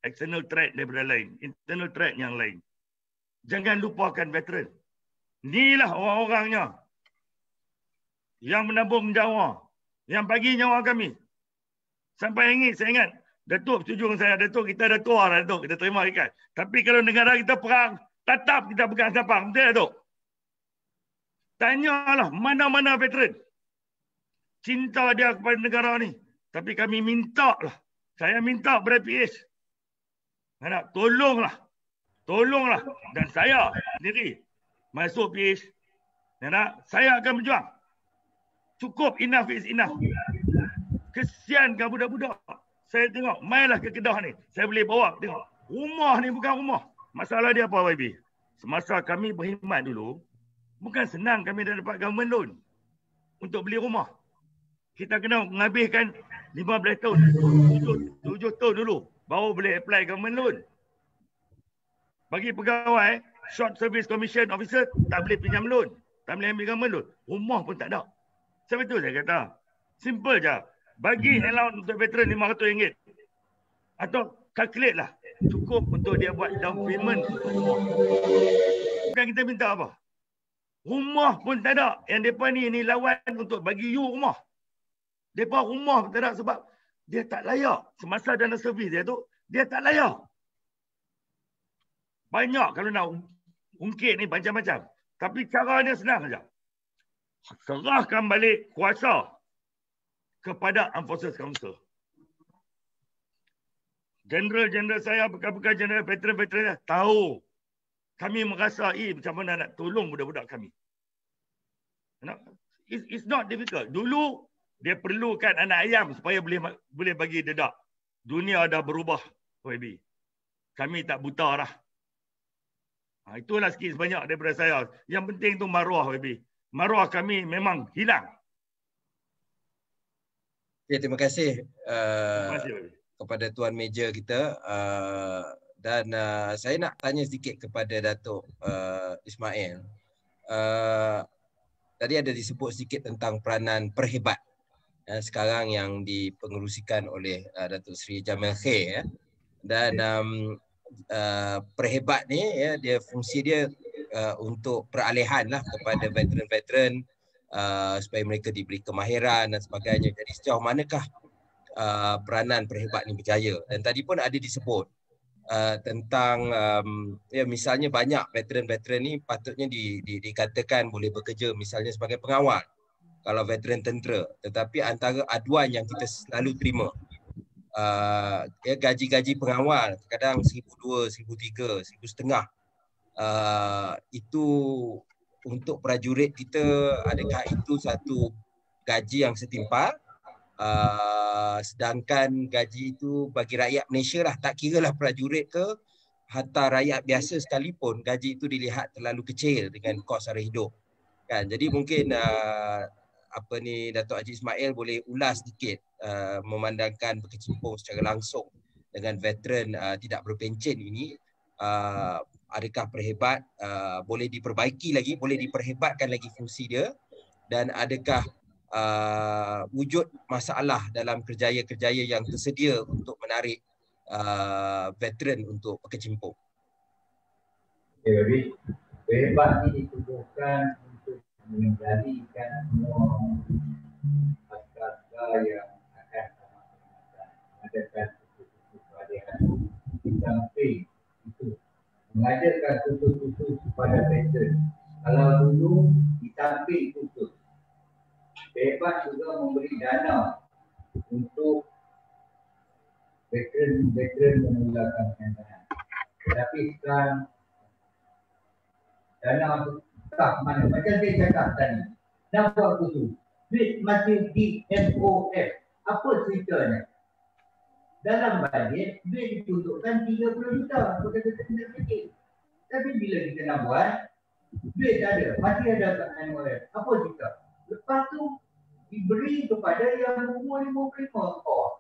External threat daripada lain. Internal threat yang lain. Jangan lupakan veteran. Inilah orang-orangnya. Yang menabung nyawa. Yang bagi nyawa kami. Sampai saya ingat. Datuk setuju dengan saya. Datuk, kita dah tua lah, Datuk. Kita terima ikat. Tapi kalau negara kita perang, tetap kita pegang sapang. Betul, Datuk? Tanyalah mana-mana veteran. Cinta dia kepada negara ni. Tapi kami minta lah. Saya minta kepada PH. Nak tolonglah. Tolonglah. Dan saya sendiri masuk PH. Saya akan berjuang. Cukup, enough is enough. Kesian ke budak-budak. Saya tengok, mainlah ke Kedah ni. Saya boleh bawa tengok. Rumah ni bukan rumah. Masalah dia apa, YB? Semasa kami berkhidmat dulu, bukan senang kami dah dapat government loan untuk beli rumah. kita kena menghabiskan 15 tahun, 7 tahun dulu baru boleh apply government loan. Bagi pegawai, short service commission officer tak boleh pinjam loan, tak boleh ambil government loan. Rumah pun tak ada. Sebab itu saya kata, simple je. Bagi allowance untuk veteran RM500 atau calculate lah, cukup untuk dia buat down payment untuk rumah. Bukan kita minta apa. Rumah pun tak ada. Yang mereka ni lawan untuk bagi you rumah. Mereka rumah pun tak ada sebab dia tak layak. Semasa dana servis dia tu, dia tak layak. Banyak kalau nak ungkit ni macam-macam. Tapi caranya senang saja. Serahkan balik kuasa kepada Armed Forces Council. General-general saya, bekas-bekas general, veteran-veteran tahu. Kami merasai macam mana nak tolong budak-budak kami. It's not difficult. Dulu dia perlukan anak ayam supaya boleh bagi dedak. Dunia dah berubah, YB. Kami tak buta dah. Itulah sikit sebanyak daripada saya. Yang penting tu maruah, YB. Maruah kami memang hilang. Okay, terima kasih, Terima kasih, YB. kepada Tuan Meja kita. Dan saya nak tanya sedikit kepada Datuk Ismail. Tadi ada disebut sedikit tentang peranan perhebat sekarang yang dipengerusikan oleh Datuk Seri Jamil Khair. Dan perhebat ni dia fungsi dia untuk peralihan lah kepada veteran-veteran supaya mereka diberi kemahiran dan sebagainya. Jadi sejauh manakah peranan perhebat ni berjaya? Dan tadi pun ada disebut tentang misalnya banyak veteran-veteran ni patutnya dikatakan boleh bekerja misalnya sebagai pengawal kalau veteran tentera, tetapi antara aduan yang kita selalu terima gaji-gaji pengawal kadang RM1,200, RM1,300, RM1,500. Itu untuk prajurit kita, adakah itu satu gaji yang setimpal? Sedangkan gaji itu bagi rakyat Malaysia lah, tak kira lah prajurit ke hatta rakyat biasa sekalipun, gaji itu dilihat terlalu kecil dengan kos sara hidup kan. Jadi mungkin Datuk Haji Ismail boleh ulas sedikit memandangkan berkecimpung secara langsung dengan veteran tidak berpencen ini, adakah perhebat boleh diperbaiki lagi, boleh diperhebatkan lagi fungsi dia, dan adakah wujud masalah dalam kerjaya-kerjaya yang tersedia untuk menarik veteran untuk berkecimpung. Jadi, perhebat ini ditubuhkan untuk mengendalikan semua askar yang akan mengadakan khusus-khusus peralihan. Di samping itu, mengajarkan khusus-khusus kepada veteran. Kalau dulu di samping khusus, perhebat juga memberi dana untuk veteran memulakan perkhidmatan. Tetapi sekarang dana itu tak mana. Macam saya cakap tadi, nak buat khusus, duit masih di MOF. Apa ceritanya? Dalam bajet, duit ditunjukkan 30 juta. Kita tidak fikir. Tapi bila kita nak buat, duit tak ada. Masih ada kat MOF. Apa cerita? Lepas tu diberi kepada yang umur 55 kos.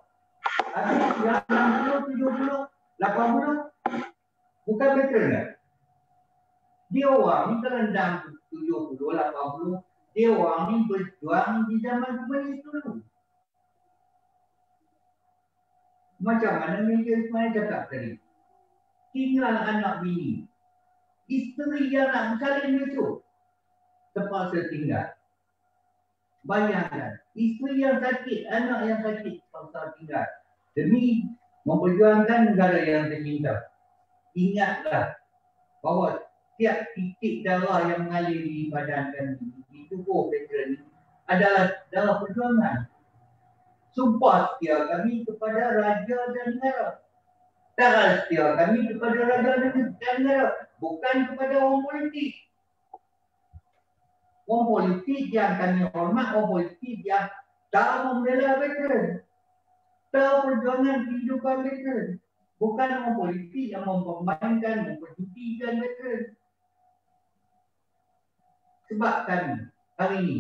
Habis yang 60, 70, 80 bukan veteran kan? Dia orang ni terendam 70, 80. Dia orang ni berjuang di zaman komunis dulu. Macam mana Meja Ismail cakap tadi. Tinggal anak bini. Isteri yang nak bersalin itu terpaksa tinggal. Bayangkan, isteri yang sakit, anak yang sakit terpaksa tinggal. Demi memperjuangkan negara yang tercinta. Ingatlah bahawa setiap titik darah yang mengalir di badan kami, di tubuh veteran ini adalah darah perjuangan. Sumpah setia kami kepada raja dan negara. Darah setia kami kepada raja dan negara. Bukan kepada orang politik. Orang politik yang kami hormat, orang politik yang tak membela veteran. Tahu perjuangan kehidupan veteran. Bukan orang politik yang mempermainkan, memperjutikan veteran. Sebab kami hari ini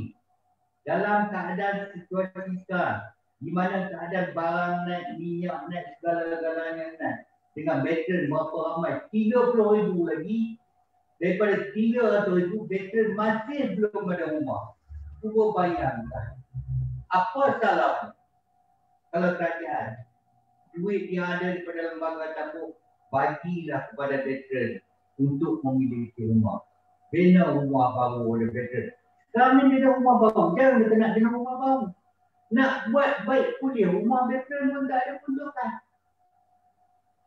dalam keadaan situasi sekarang, di mana keadaan barang naik, minyak naik, segala-galanya naik, dengan veteran berapa ramai, 30,000 lagi, daripada 300,000 veteran masih belum ada rumah. Cuba bayangkan, apa salahnya kalau kerajaan duit yang ada daripada lembaga tabung bagilah kepada veteran untuk memiliki rumah. Bina rumah baru oleh veteran. Sekarang ni dia ada rumah baru, jangan dia nak bina rumah baru. Nak buat baik kuliah rumah veteran pun tak ada peruntukan.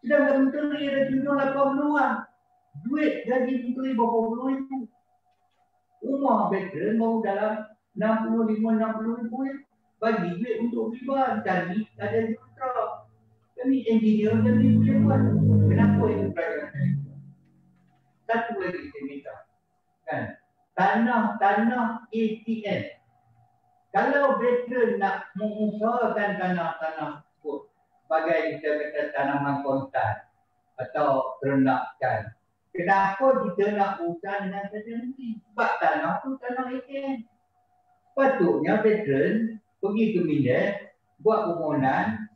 Sedangkan menteri ada 780-an. Duit gaji menteri berapa puluh ribu. Rumah veteran baru dalam 65-60 ribu ya. Bagi duit untuk beli barang. Cari ada juta. Kami engineer kami boleh buat. Kenapa itu kerajaan? Satu lagi saya minta. Kan? Tanah ATM. Kalau veteran nak mengusahakan tanah-tanah tersebut sebagai kita kata tanaman kontan atau ternakan, kenapa kita nak usaha dengan kerajaan negeri? Sebab tanah tu tanah ATM. Patutnya veteran pergi ke Mindef, buat permohonan,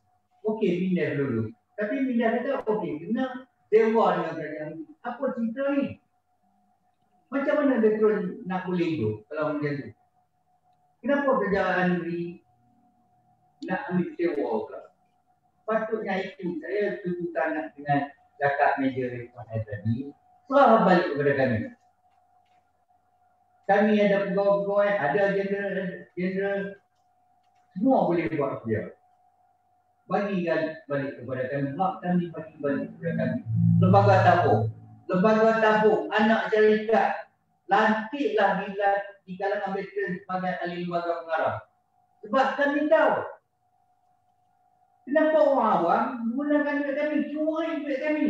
okey Mindef dulu. Tapi Mindef kata okey, kena sewa dengan kerajaan negeri. Apa cerita ni? Macam mana veteran nak boleh hidup kalau macam tu? Kenapa kerajaan negeri nak ambil sewa pula? Patutnya itu saya setuju sangat dengan cakap meja Rifan tadi. Serah balik kepada kami. Kami ada pegawai-pegawai, ada jeneral, semua boleh buat kerja. Bagi balik kepada kami, hak kami bagi balik kepada kami. Lembaga tabung, anak syarikat, lantiklah di kalangan veteran sebagai ahli lembaga pengarah. Sebab kami tahu, kenapa orang awam menggunakan duit kami, curi duit kami.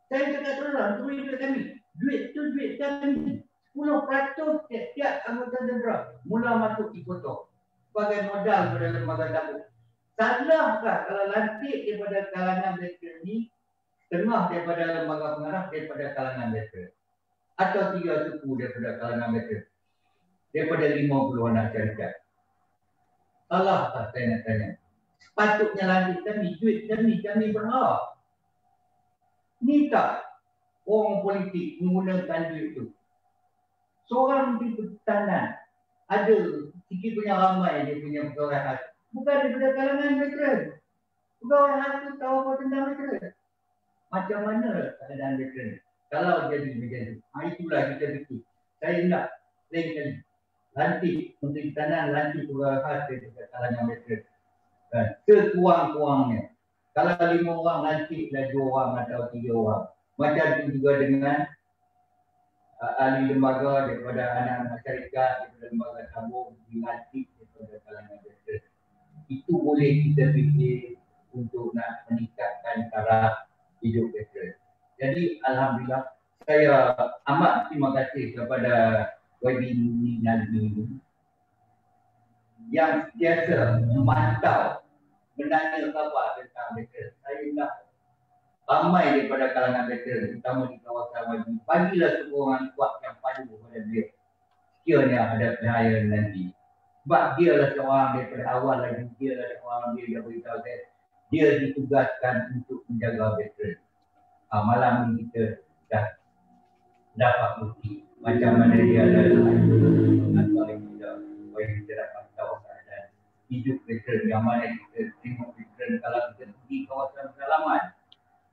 Saya cakap terang, curi duit kami. Duit tu duit kami. 10% tiap-tiap anggota tentera mula masuk dipotong sebagai modal pada lembaga tabung. Salahkah kalau lantik daripada kalangan veteran ni, setengah daripada lembaga pengarah daripada kalangan veteran, atau 3 suku daripada kalangan veteran, daripada 50 anak syarikat? Salahkah saya nak tanya? Sepatutnya lantik kami, duit kami berhak. Ni tak orang politik menggunakan duit tu. Seorang di pertahanan ada sikit punya ramai dia punya pegawai khas. Bukan daripada kalangan veteran. Pegawai khas tu tahu apa tentang veteran. Macam mana keadaan veteran kalau jadi macam tu? Itulah kita fikir. Saya nak lain kali lantik Menteri Pertahanan, lantik pegawai khas daripada kalangan veteran. Sekurang-kurangnya. Kalau 5 orang lantiklah 2 orang atau 3 orang. Macam itu juga dengan ahli lembaga daripada anak-anak syarikat, daripada lembaga tabung, dilantik daripada kalangan veteran. Itu boleh kita fikir untuk nak meningkatkan taraf hidup veteran. Jadi Alhamdulillah, saya amat terima kasih kepada YB Nazmi yang sentiasa memantau, menanya khabar tentang veteran. Saya nak ramai daripada kalangan veteran, terutama di kawasan Wadi, bagilah sokongan kuat yang padu kepada beliau. Sekiranya ada pilihan nanti. Sebab dia lah seorang daripada awal lagi, dia lah seorang dia beritahu saya, dia ditugaskan untuk menjaga veteran. Malam ini kita dah dapat bukti macam mana dia adalah paling muda, supaya kita dapat tahu keadaan hidup veteran yang mana kita tengok veteran kalau kita pergi kawasan pedalaman.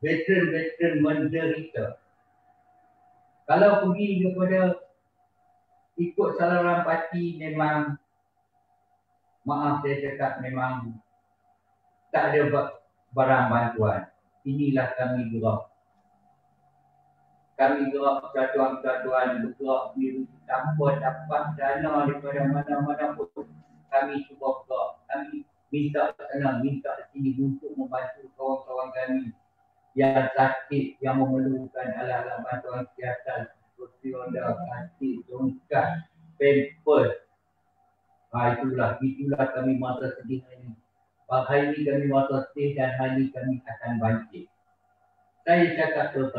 Veteran menderita. Kalau pergi kepada ikut saluran parti, memang maaf saya cakap memang tak ada barang bantuan. Inilah kami gerak. Kami gerak persatuan-persatuan bergerak diri tanpa dapat dana daripada mana-mana pun. Kami cuba gerak. Kami minta sana, minta sini untuk membantu kawan-kawan kami yang sakit, yang memerlukan alat-alat bantuan kesihatan seperti Honda, kasih, tongkat, pampers. Itulah kami masa sedih ini. Hari ini kami masa sedih dan hari ini kami akan bangkit. Saya cakap terus,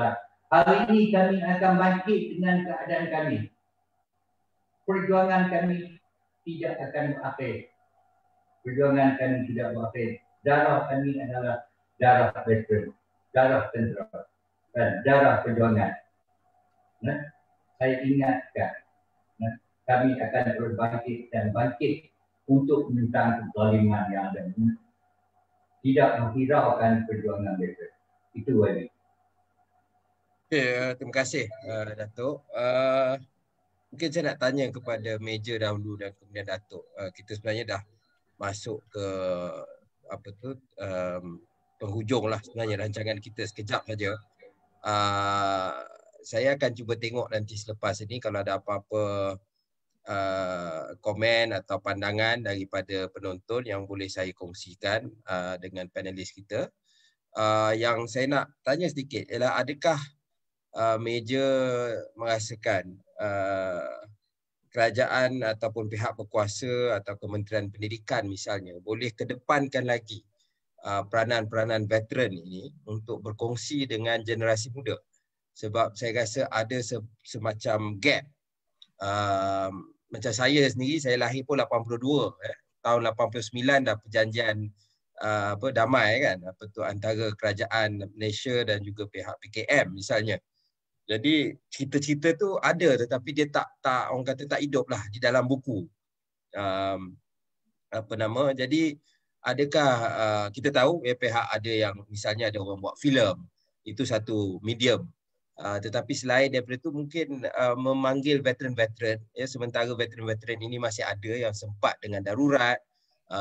hari ini kami akan bangkit dengan keadaan kami. Perjuangan kami tidak akan berakhir. Perjuangan kami tidak berakhir. Darah kami adalah darah veteran, darah tentera dan darah perjuangan. Nah, saya ingatkan, nah, kami akan terus bangkit dan bangkit untuk menentang kezaliman yang ada. Tidak menghiraukan perjuangan veteran. Itu wajib. Okay, terima kasih Datuk. Mungkin saya nak tanya kepada Meja dahulu dan kemudian Datuk. Kita sebenarnya dah masuk ke apa tu penghujung lah sebenarnya rancangan kita sekejap saja. Saya akan cuba tengok nanti selepas ini kalau ada apa-apa komen atau pandangan daripada penonton yang boleh saya kongsikan dengan panelis kita. Yang saya nak tanya sedikit ialah adakah Meja merasakan kerajaan ataupun pihak berkuasa atau Kementerian Pendidikan misalnya boleh kedepankan lagi peranan-peranan veteran ini untuk berkongsi dengan generasi muda, sebab saya rasa ada semacam gap. Macam saya sendiri, saya lahir pun 82, tahun 89 dah perjanjian damai kan, apa tu, antara kerajaan Malaysia dan juga pihak PKM misalnya. Jadi cerita-cerita tu ada tetapi dia tak orang kata tak hidup lah di dalam buku. Jadi adakah kita tahu pihak ada yang misalnya ada orang buat filem, itu satu medium. Tetapi selain daripada itu mungkin memanggil veteran-veteran, ya, sementara veteran-veteran ini masih ada yang sempat dengan darurat,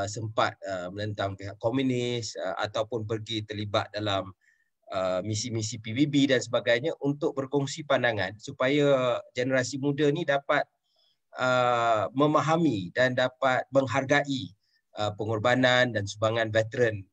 sempat menentang pihak komunis ataupun pergi terlibat dalam misi-misi PBB dan sebagainya, untuk berkongsi pandangan supaya generasi muda ni dapat memahami dan dapat menghargai pengorbanan dan sumbangan veteran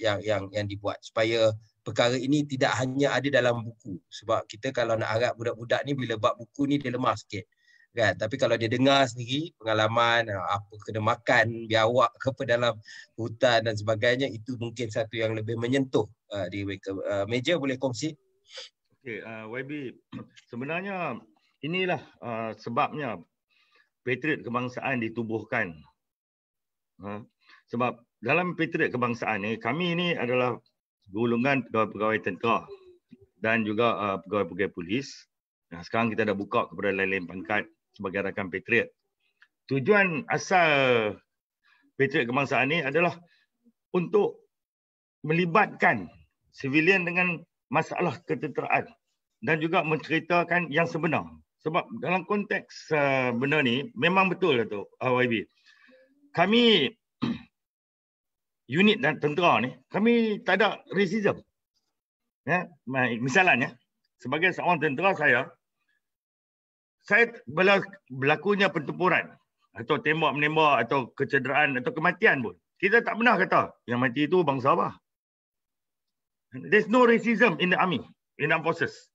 yang dibuat, supaya perkara ini tidak hanya ada dalam buku. Sebab kita kalau nak harap budak-budak ni bila bab buku ni dia lemah sikit kan, tapi kalau dia dengar sendiri pengalaman apa kena makan biawak ke dalam hutan dan sebagainya, itu mungkin satu yang lebih menyentuh di mereka. Meja boleh kongsi? Okey, YB, sebenarnya inilah sebabnya Patriot Kebangsaan ditubuhkan. Sebab dalam Patriot Kebangsaan ni, kami ni adalah golongan pegawai-pegawai tentera dan juga pegawai-pegawai polis. Nah, sekarang kita dah buka kepada lain-lain pangkat sebagai rakan Patriot. Tujuan asal Patriot Kebangsaan ni adalah untuk melibatkan civilian dengan masalah ketenteraan dan juga menceritakan yang sebenar. Sebab dalam konteks benda ni memang betul lah tu YB. Kami unit dan tentera ni, kami tak ada racism. Ya, misalnya sebagai seorang tentera, saya berlakunya pertempuran atau tembak-menembak atau kecederaan atau kematian pun, kita tak pernah kata yang mati itu bangsa apa. There's no racism in the army, in armed forces.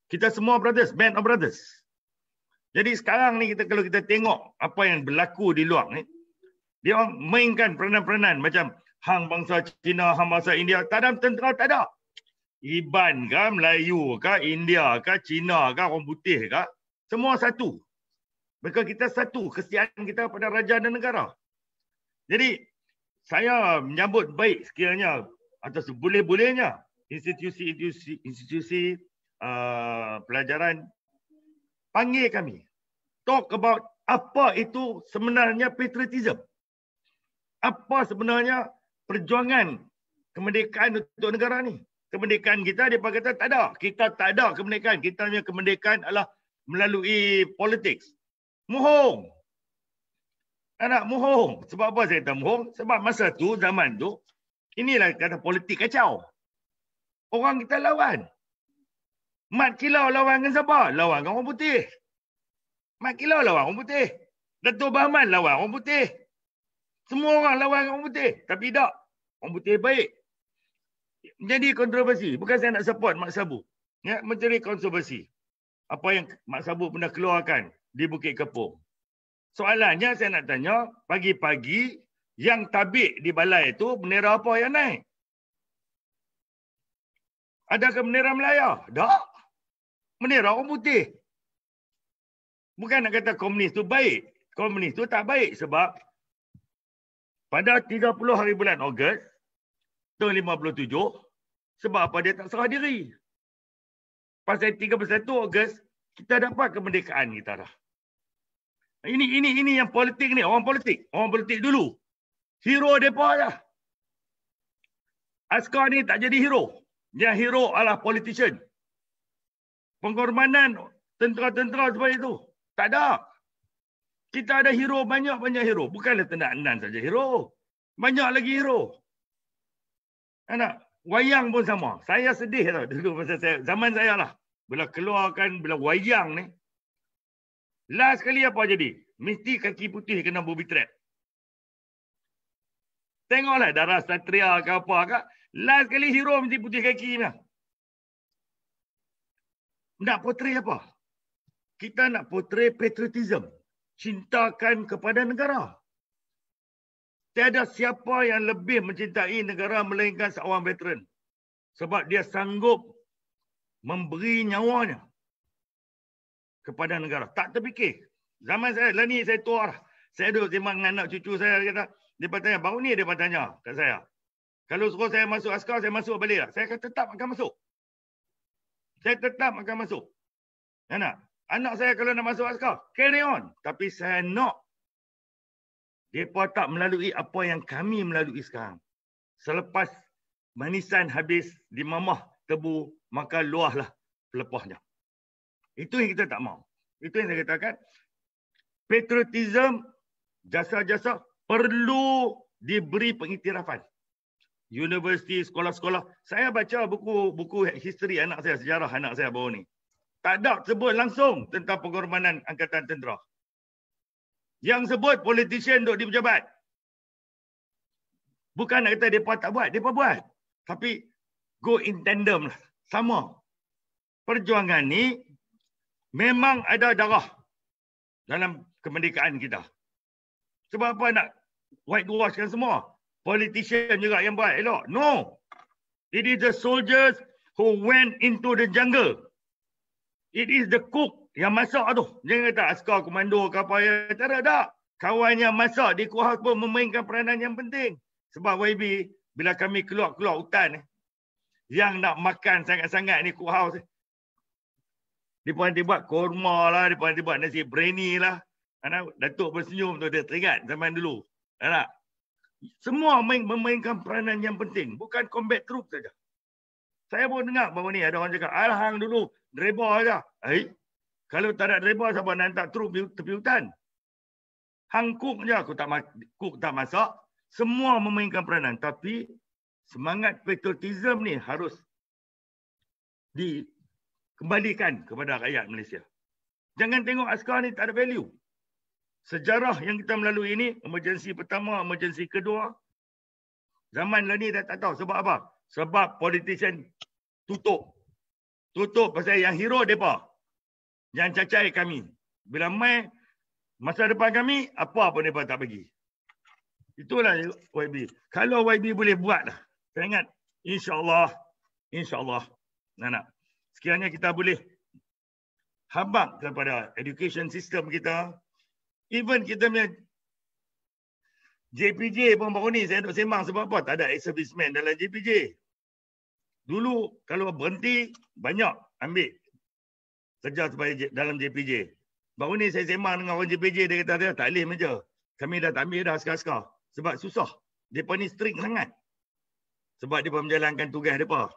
Kita semua brothers, band of brothers. Jadi sekarang ni kalau kita tengok apa yang berlaku di luar ni, dia orang mainkan peranan-peranan macam hang bangsa Cina, hang bangsa India. Tak ada tentera, tak ada. Iban ke, Melayu ke, India ke, Cina ke, orang putih ke, semua satu. Mereka kita satu, kesetiaan kita pada raja dan negara. Jadi saya menyambut baik sekiranya atau seboleh-bolehnya institusi pelajaran panggil kami. Talk about apa itu sebenarnya patriotism. Apa sebenarnya perjuangan kemerdekaan untuk negara ni. Kemerdekaan kita, dia kata tak ada. Kita tak ada kemerdekaan. Kita punya kemerdekaan adalah melalui politik. Mohong. Anak mohong. Sebab apa saya kata mohong? Sebab masa tu, zaman tu, inilah kata politik kacau. Orang kita lawan. Mat Kilau lawan dengan siapa? Lawan dengan orang putih. Mat Kilau lawan orang putih. Datuk Bahman lawan orang putih. Semua orang lawan dengan orang putih. Tapi tak. Orang putih baik. Jadi kontroversi. Bukan saya nak support Mak Sabu. Ya, mencari kontroversi. Apa yang Mak Sabu pernah keluarkan di Bukit Kepong. Soalannya saya nak tanya, pagi-pagi yang tabik di balai itu bendera apa yang naik? Adakah bendera Melaya? Tak. Bendera orang putih. Bukan nak kata komunis tu baik. komunis tu tak baik sebab pada 30 hari bulan Ogos tahun 57, sebab apa dia tak serah diri? Pasal 31 Ogos kita dapat kemerdekaan kita dah. Ini yang politik ni, orang politik dulu. Hero depa dah. Askar ni tak jadi hero. Dia hero adalah politician. Pengorbanan tentera-tentera seperti itu. Tak ada. Kita ada hero, banyak hero. Bukanlah Tengah Anan saja hero. Banyak lagi hero. Anak, wayang pun sama. Saya sedih tau dulu masa zaman saya lah. Bila keluarkan, bila wayang ni. Last kali apa jadi? Mesti kaki putih kena booby trap. Tengoklah darah Satria ke apa ke. Last kali hero mesti putih kaki ni. Nak portray apa? Kita nak portray patriotism. Cintakan kepada negara. Tiada siapa yang lebih mencintai negara melainkan seorang veteran. Sebab dia sanggup memberi nyawanya kepada negara. Tak terfikir. Zaman saya, lah ni saya tua lah. Saya duduk sembang dengan anak cucu saya. Dia tanya, baru ni dia tanya kat saya. Kalau suruh saya masuk askar, saya masuk balik lah. Saya akan tetap akan masuk. Saya tetap akan masuk. Anak saya kalau nak masuk askar, carry on. Tapi saya nak mereka tak melalui apa yang kami melalui sekarang. Selepas manisan habis dimamah tebu, maka luahlah pelepahnya. Itu yang kita tak mahu. Itu yang saya katakan. Patriotism, jasa-jasa perlu diberi pengiktirafan. Universiti, sekolah-sekolah. Saya baca buku history anak saya, sejarah anak saya baru ni. Tak ada sebut langsung tentang pengorbanan angkatan tentera. Yang sebut politician duduk di pejabat. Bukan nak kata mereka tak buat, mereka buat. Tapi go in tandem lah. Sama. Perjuangan ni memang ada darah dalam kemerdekaan kita. Sebab apa nak whitewashkan semua? Politician juga yang buat elok. No. It is the soldiers who went into the jungle. It is the cook yang masak tu. Jangan kata askar komando ke apa yang tak ada. Kawan yang masak di kuarhouse pun memainkan peranan yang penting. Sebab YB, bila kami keluar hutan, yang nak makan sangat-sangat ni kuarhouse, dia pun buat korma lah, dia pun buat nasi biryani lah. Datuk bersenyum tu, dia teringat zaman dulu. Tak? Semua memainkan peranan yang penting. Bukan combat troop saja. Saya pun dengar bahawa ni ada orang cakap, alah hang dulu, dreba saja. Kalau tak ada dreba, siapa nak hantar troop di tepi hutan? Hang cook je, aku tak masak. Semua memainkan peranan. Tapi semangat patriotism ni harus dikembalikan kepada rakyat Malaysia. Jangan tengok askar ni tak ada value. Sejarah yang kita melalui ini, emergensi pertama, emergensi kedua, zaman lah ni dah tak tahu. Sebab apa? Sebab politician tutup. Tutup pasal yang hero mereka. Yang cacai kami. Bila mai masa depan kami, apa pun mereka tak bagi. Itulah YB. Kalau YB boleh buat lah. Saya ingat, insyaAllah, nak. Sekiranya kita boleh habaq kepada education system kita. Even kita punya JPJ pun baru ni saya duk sembang sebab apa? Tak ada ex-serviceman dalam JPJ. Dulu kalau berhenti, banyak ambil kerja sebagai dalam JPJ. Baru ni saya sembang dengan orang JPJ, dia kata dia tak boleh meja. Kami dah tak ambil dah askar-askar. Sebab susah. Mereka ni strict sangat. Sebab mereka menjalankan tugas mereka.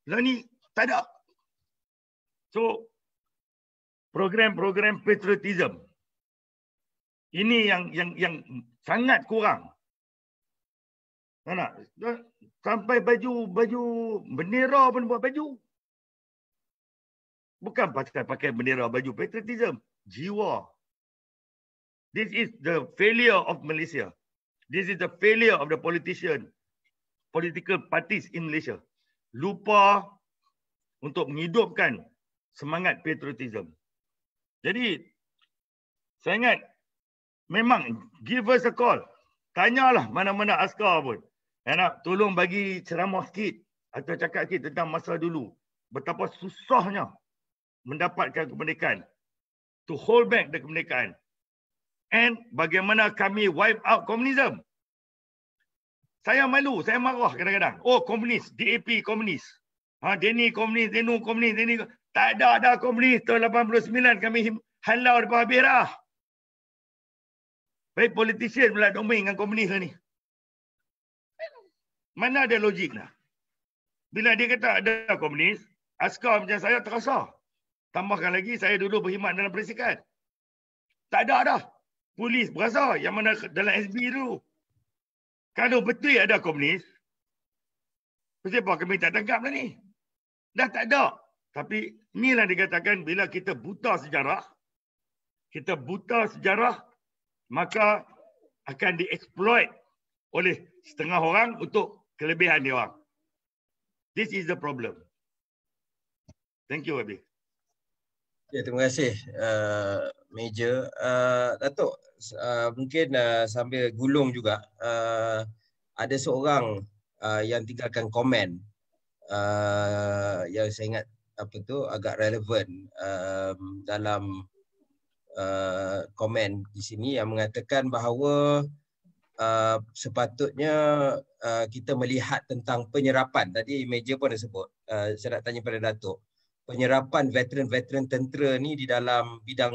Lah ni tak ada. So, program-program patriotism. Ini yang sangat kurang. Sampai baju bendera pun buat baju. Bukan pakai bendera, baju patriotism. Jiwa. This is the failure of Malaysia. This is the failure of the political parties in Malaysia. Lupa untuk menghidupkan semangat patriotism. Jadi, saya ingat, memang give us a call. Tanyalah mana-mana askar pun. Nak tolong bagi ceramah sikit atau cakap sikit tentang masa dulu. Betapa susahnya mendapatkan kemerdekaan. To hold back the kemerdekaan. and bagaimana kami wipe out komunisme. Saya malu, saya marah kadang-kadang. Oh, komunis, DAP komunis. Dia ni komunis, dia ni komunis, dia ni. Tak ada komunis. Tahun 89 kami halau depan habis dah. Baik politician pula duk main dengan komunis lah ni. Mana ada logik lah. Bila dia kata ada komunis, askar macam saya terasa. Tambahkan lagi, saya dulu berkhidmat dalam perisikan. Tak ada dah. Polis berasa yang mana dalam SB dulu. Kalau betul ada komunis, kenapa kami tak tangkap lah ni? Dah tak ada. Tapi inilah dikatakan bila kita buta sejarah, maka akan dieksploit oleh setengah orang untuk kelebihan dia orang. This is the problem. Thank you, Abi. Ya, terima kasih Major. Datuk, mungkin sambil gulung juga, ada seorang yang tinggalkan komen yang saya ingat agak relevan dalam komen di sini, yang mengatakan bahawa sepatutnya kita melihat tentang penyerapan. Tadi Major pun ada sebut, saya nak tanya pada Datuk, penyerapan veteran-veteran tentera ni di dalam bidang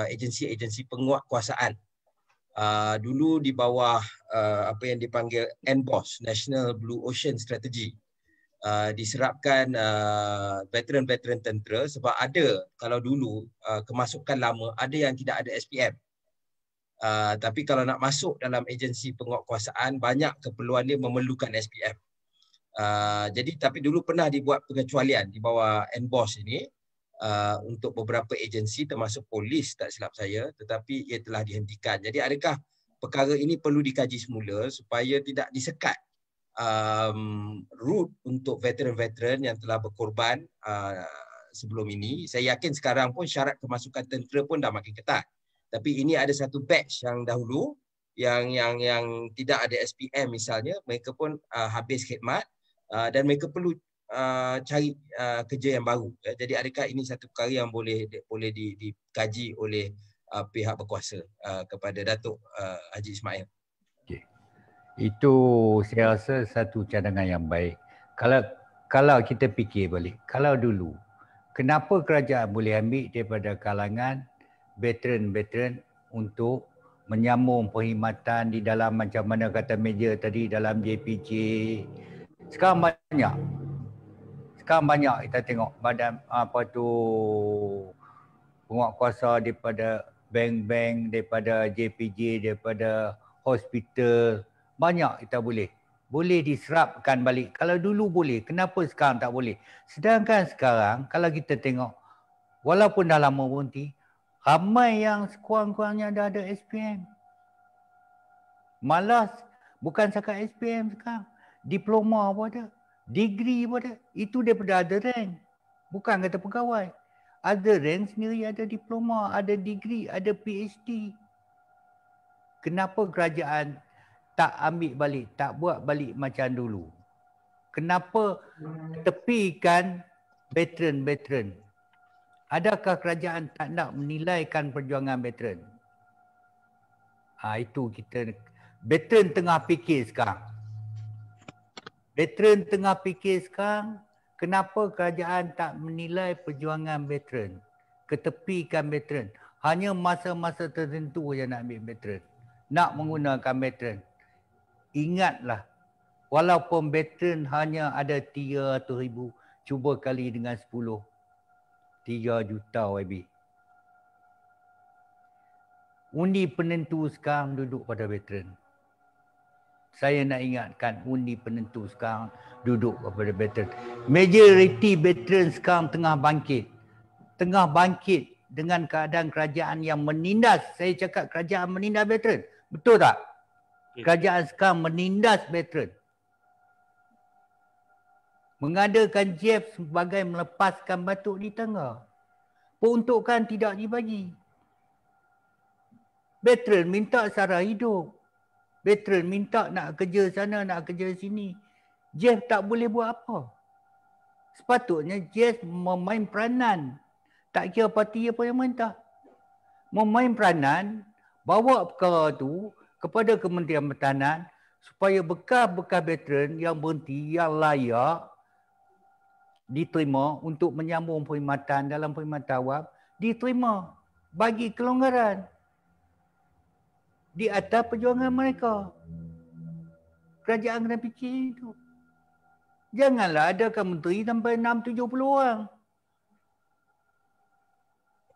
agensi-agensi penguatkuasaan. Dulu di bawah apa yang dipanggil NBOS, National Blue Ocean Strategy. Diserapkan veteran-veteran tentera sebab ada, kalau dulu kemasukan lama, ada yang tidak ada SPM. Tapi kalau nak masuk dalam agensi penguatkuasaan, banyak keperluan dia memerlukan SPM. Jadi tapi dulu pernah dibuat pengecualian di bawah NBOS ini untuk beberapa agensi termasuk polis tak silap saya, tetapi ia telah dihentikan. Jadi adakah perkara ini perlu dikaji semula supaya tidak disekat route untuk veteran-veteran yang telah berkorban sebelum ini. Saya yakin sekarang pun syarat kemasukan tentera pun dah makin ketat. Tapi ini ada satu batch yang dahulu yang tidak ada SPM misalnya, mereka pun habis khidmat dan mereka perlu cari kerja yang baru. Jadi adakah ini satu perkara yang boleh dikaji oleh pihak berkuasa kepada Datuk Haji Ismail? Okay. Itu saya rasa satu cadangan yang baik. Kalau kita fikir balik, kalau dulu kenapa kerajaan boleh ambil daripada kalangan veteran-veteran untuk menyambung perkhidmatan di dalam macam mana kata Major tadi dalam JPJ. Sekarang banyak kita tengok badan penguatkuasa daripada bank-bank, daripada JPJ, daripada hospital, banyak kita boleh diserapkan balik. Kalau dulu boleh, kenapa sekarang tak boleh? Sedangkan sekarang kalau kita tengok, walaupun dah lama berhenti, ramai yang sekurang-kurangnya dah ada SPM. Malas bukan sekat SPM sekarang, diploma pun ada, degree pun ada. Itu daripada other rank, bukan kata pegawai. Other rank sendiri ada diploma, ada degree, ada PhD. Kenapa kerajaan tak ambil balik, tak buat balik macam dulu? Kenapa tepikan veteran-veteran? Adakah kerajaan tak nak menilaikan perjuangan veteran? Itu kita, veteran tengah fikir sekarang. Veteran tengah fikir sekarang, kenapa kerajaan tak menilai perjuangan veteran? Ketepikan veteran. Hanya masa-masa tertentu je nak ambil veteran. Nak menggunakan veteran. Ingatlah, walaupun veteran hanya ada 300,000, cuba kali dengan 10. 3 juta YB. Undi penentu sekarang duduk pada veteran. Saya nak ingatkan, undi penentu sekarang duduk kepada veteran. Majoriti veteran sekarang tengah bangkit. Tengah bangkit dengan keadaan kerajaan yang menindas. Saya cakap kerajaan menindas veteran. Betul tak? Kerajaan sekarang menindas veteran. Mengadakan JEF sebagai melepaskan batuk di tangga. Peruntukan tidak dibagi. Veteran minta sara hidup. Veteran minta nak kerja sana, nak kerja sini. JEF tak boleh buat apa. Sepatutnya JEF memain peranan. Tak kira parti apa yang mentah. Memain peranan bawa perkara tu kepada Kementerian Pertahanan supaya bekas-bekas veteran yang berhenti, yang layak diterima untuk menyambung perkhidmatan dalam perkhidmatan awam, diterima, bagi kelonggaran di atas perjuangan mereka. Kerajaan kena fikir itu. Janganlah adakan menteri sampai 6-70 orang.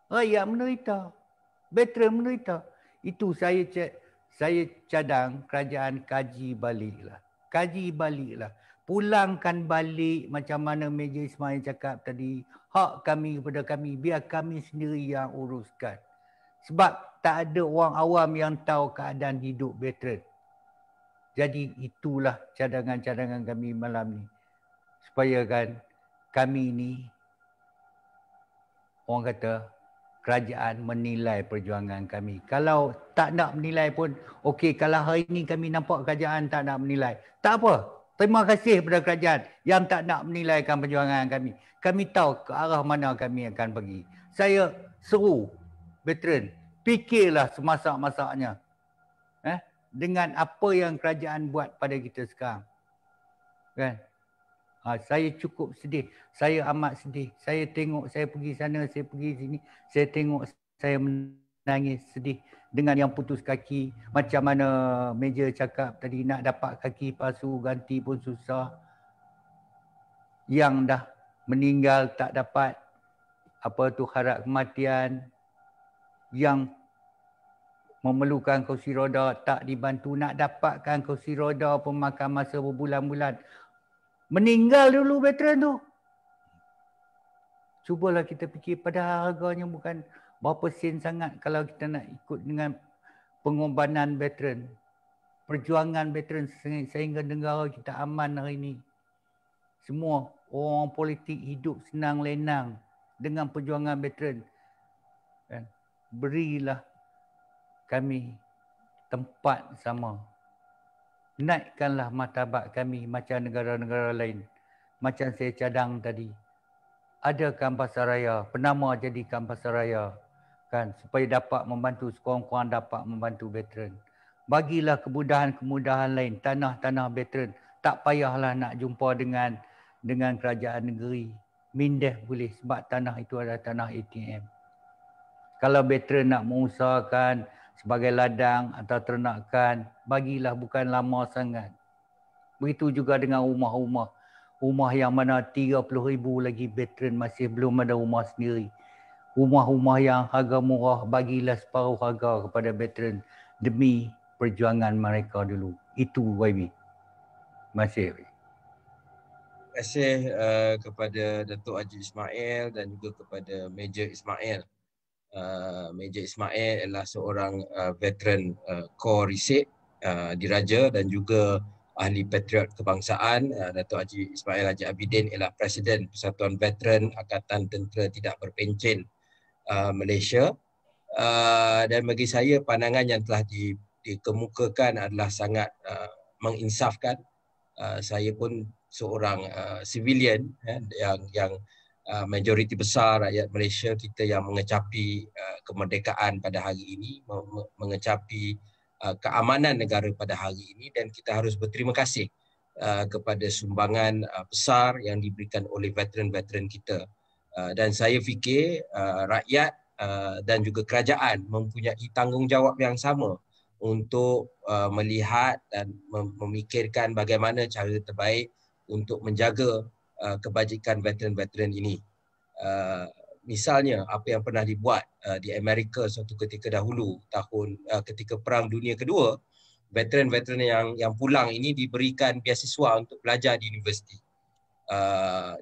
Rakyat menderita, veteran menderita. Itu saya cadang kerajaan kaji baliklah. Kaji baliklah. Pulangkan balik macam mana Meja Ismail cakap tadi. Hak kami kepada kami, biar kami sendiri yang uruskan. Sebab tak ada orang awam yang tahu keadaan hidup veteran. Jadi itulah cadangan-cadangan kami malam ni. Supaya kan kami ni, orang kata, kerajaan menilai perjuangan kami. Kalau tak nak menilai pun, okey, kalau hari ni kami nampak kerajaan tak nak menilai, tak apa. Terima kasih kepada kerajaan yang tak nak menilaikan perjuangan kami. Kami tahu ke arah mana kami akan pergi. Saya seru veteran, fikirlah semasak-masaknya dengan apa yang kerajaan buat pada kita sekarang. Kan? Saya cukup sedih. Saya amat sedih. Saya tengok, saya pergi sana, saya pergi sini. Saya tengok, saya menangis sedih dengan yang putus kaki. Macam mana Meja cakap tadi, nak dapat kaki palsu ganti pun susah. Yang dah meninggal tak dapat harap kematian. Yang memerlukan kursi roda tak dibantu. Nak dapatkan kursi roda pun makan masa berbulan-bulan. Meninggal dulu veteran tu. Cubalah kita fikir, padahal harganya bukan berapa sen sangat kalau kita nak ikut dengan pengorbanan veteran. Perjuangan veteran sehingga negara kita aman hari ini. Semua orang politik hidup senang lenang dengan perjuangan veteran. Berilah kami tempat sama. Naikkanlah martabat kami macam negara-negara lain. Macam saya cadang tadi. Adakan pasaraya, penama jadikan pasaraya. Kan, supaya dapat membantu, sekurang-kurang dapat membantu veteran. Bagilah kemudahan-kemudahan lain, tanah-tanah veteran. Tak payahlah nak jumpa dengan kerajaan negeri. Mindeh boleh sebab tanah itu adalah tanah ATM. Kalau veteran nak mengusahakan sebagai ladang atau ternakan, bagilah, bukan lama sangat. Begitu juga dengan rumah-rumah. Rumah yang mana 30,000 lagi veteran masih belum ada rumah sendiri. Rumah-rumah yang harga murah, bagilah separuh harga kepada veteran demi perjuangan mereka dulu. Itu YB. Terima kasih. Terima kasih kepada Datuk Haji Ismail dan juga kepada Meja Ismail. Meja Ismail adalah seorang veteran Kor Risik Diraja dan juga ahli patriot kebangsaan. Datuk Haji Ismail Haji Abidin ialah Presiden Persatuan Veteran Angkatan Tentera Tidak Berpencen Malaysia. Dan bagi saya pandangan yang telah dikemukakan adalah sangat menginsafkan. Saya pun seorang civilian yang majoriti besar rakyat Malaysia kita yang mengecapi kemerdekaan pada hari ini, mengecapi keamanan negara pada hari ini, dan kita harus berterima kasih kepada sumbangan besar yang diberikan oleh veteran-veteran kita. Dan saya fikir rakyat dan juga kerajaan mempunyai tanggungjawab yang sama untuk melihat dan memikirkan bagaimana cara terbaik untuk menjaga kebajikan veteran-veteran ini. Misalnya apa yang pernah dibuat di Amerika suatu ketika dahulu, ketika Perang Dunia Kedua, veteran-veteran yang pulang ini diberikan beasiswa untuk belajar di universiti.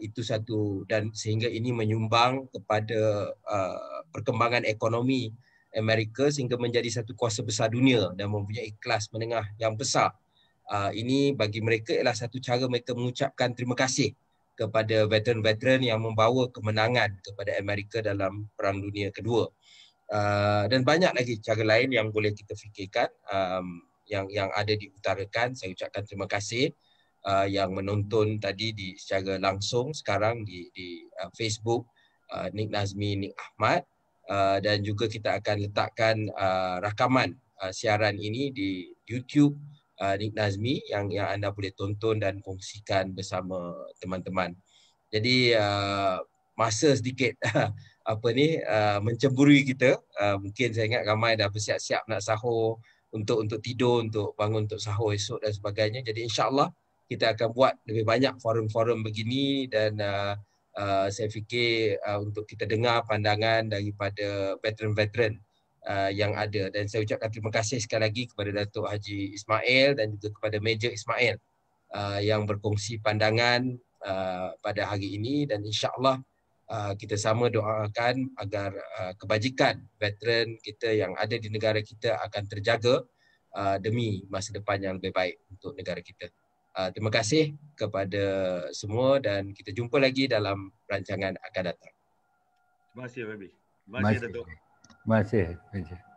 Itu satu, dan sehingga ini menyumbang kepada perkembangan ekonomi Amerika sehingga menjadi satu kuasa besar dunia dan mempunyai kelas menengah yang besar. Ini bagi mereka ialah satu cara mereka mengucapkan terima kasih kepada veteran-veteran yang membawa kemenangan kepada Amerika dalam Perang Dunia Kedua. Dan banyak lagi cara lain yang boleh kita fikirkan yang ada diutarakan. Saya ucapkan terima kasih yang menonton tadi secara langsung sekarang di Facebook, Nik Nazmi, Nik Ahmad. dan juga kita akan letakkan rakaman siaran ini di YouTube Nik Nazmi yang anda boleh tonton dan kongsikan bersama teman-teman. Jadi masa sedikit mencemburui kita. Mungkin saya ingat ramai dah bersiap-siap nak sahur, untuk tidur, untuk bangun untuk sahur esok dan sebagainya. Jadi insya-Allah kita akan buat lebih banyak forum-forum begini dan saya fikir untuk kita dengar pandangan daripada veteran-veteran yang ada. Dan saya ucapkan terima kasih sekali lagi kepada Datuk Haji Ismail dan juga kepada Major Ismail yang berkongsi pandangan pada hari ini, dan insya-Allah kita sama doakan agar kebajikan veteran kita yang ada di negara kita akan terjaga demi masa depan yang lebih baik untuk negara kita. Terima kasih kepada semua dan kita jumpa lagi dalam rancangan akan datang. Terima kasih, Wabi. Terima kasih, Datuk. Terima kasih.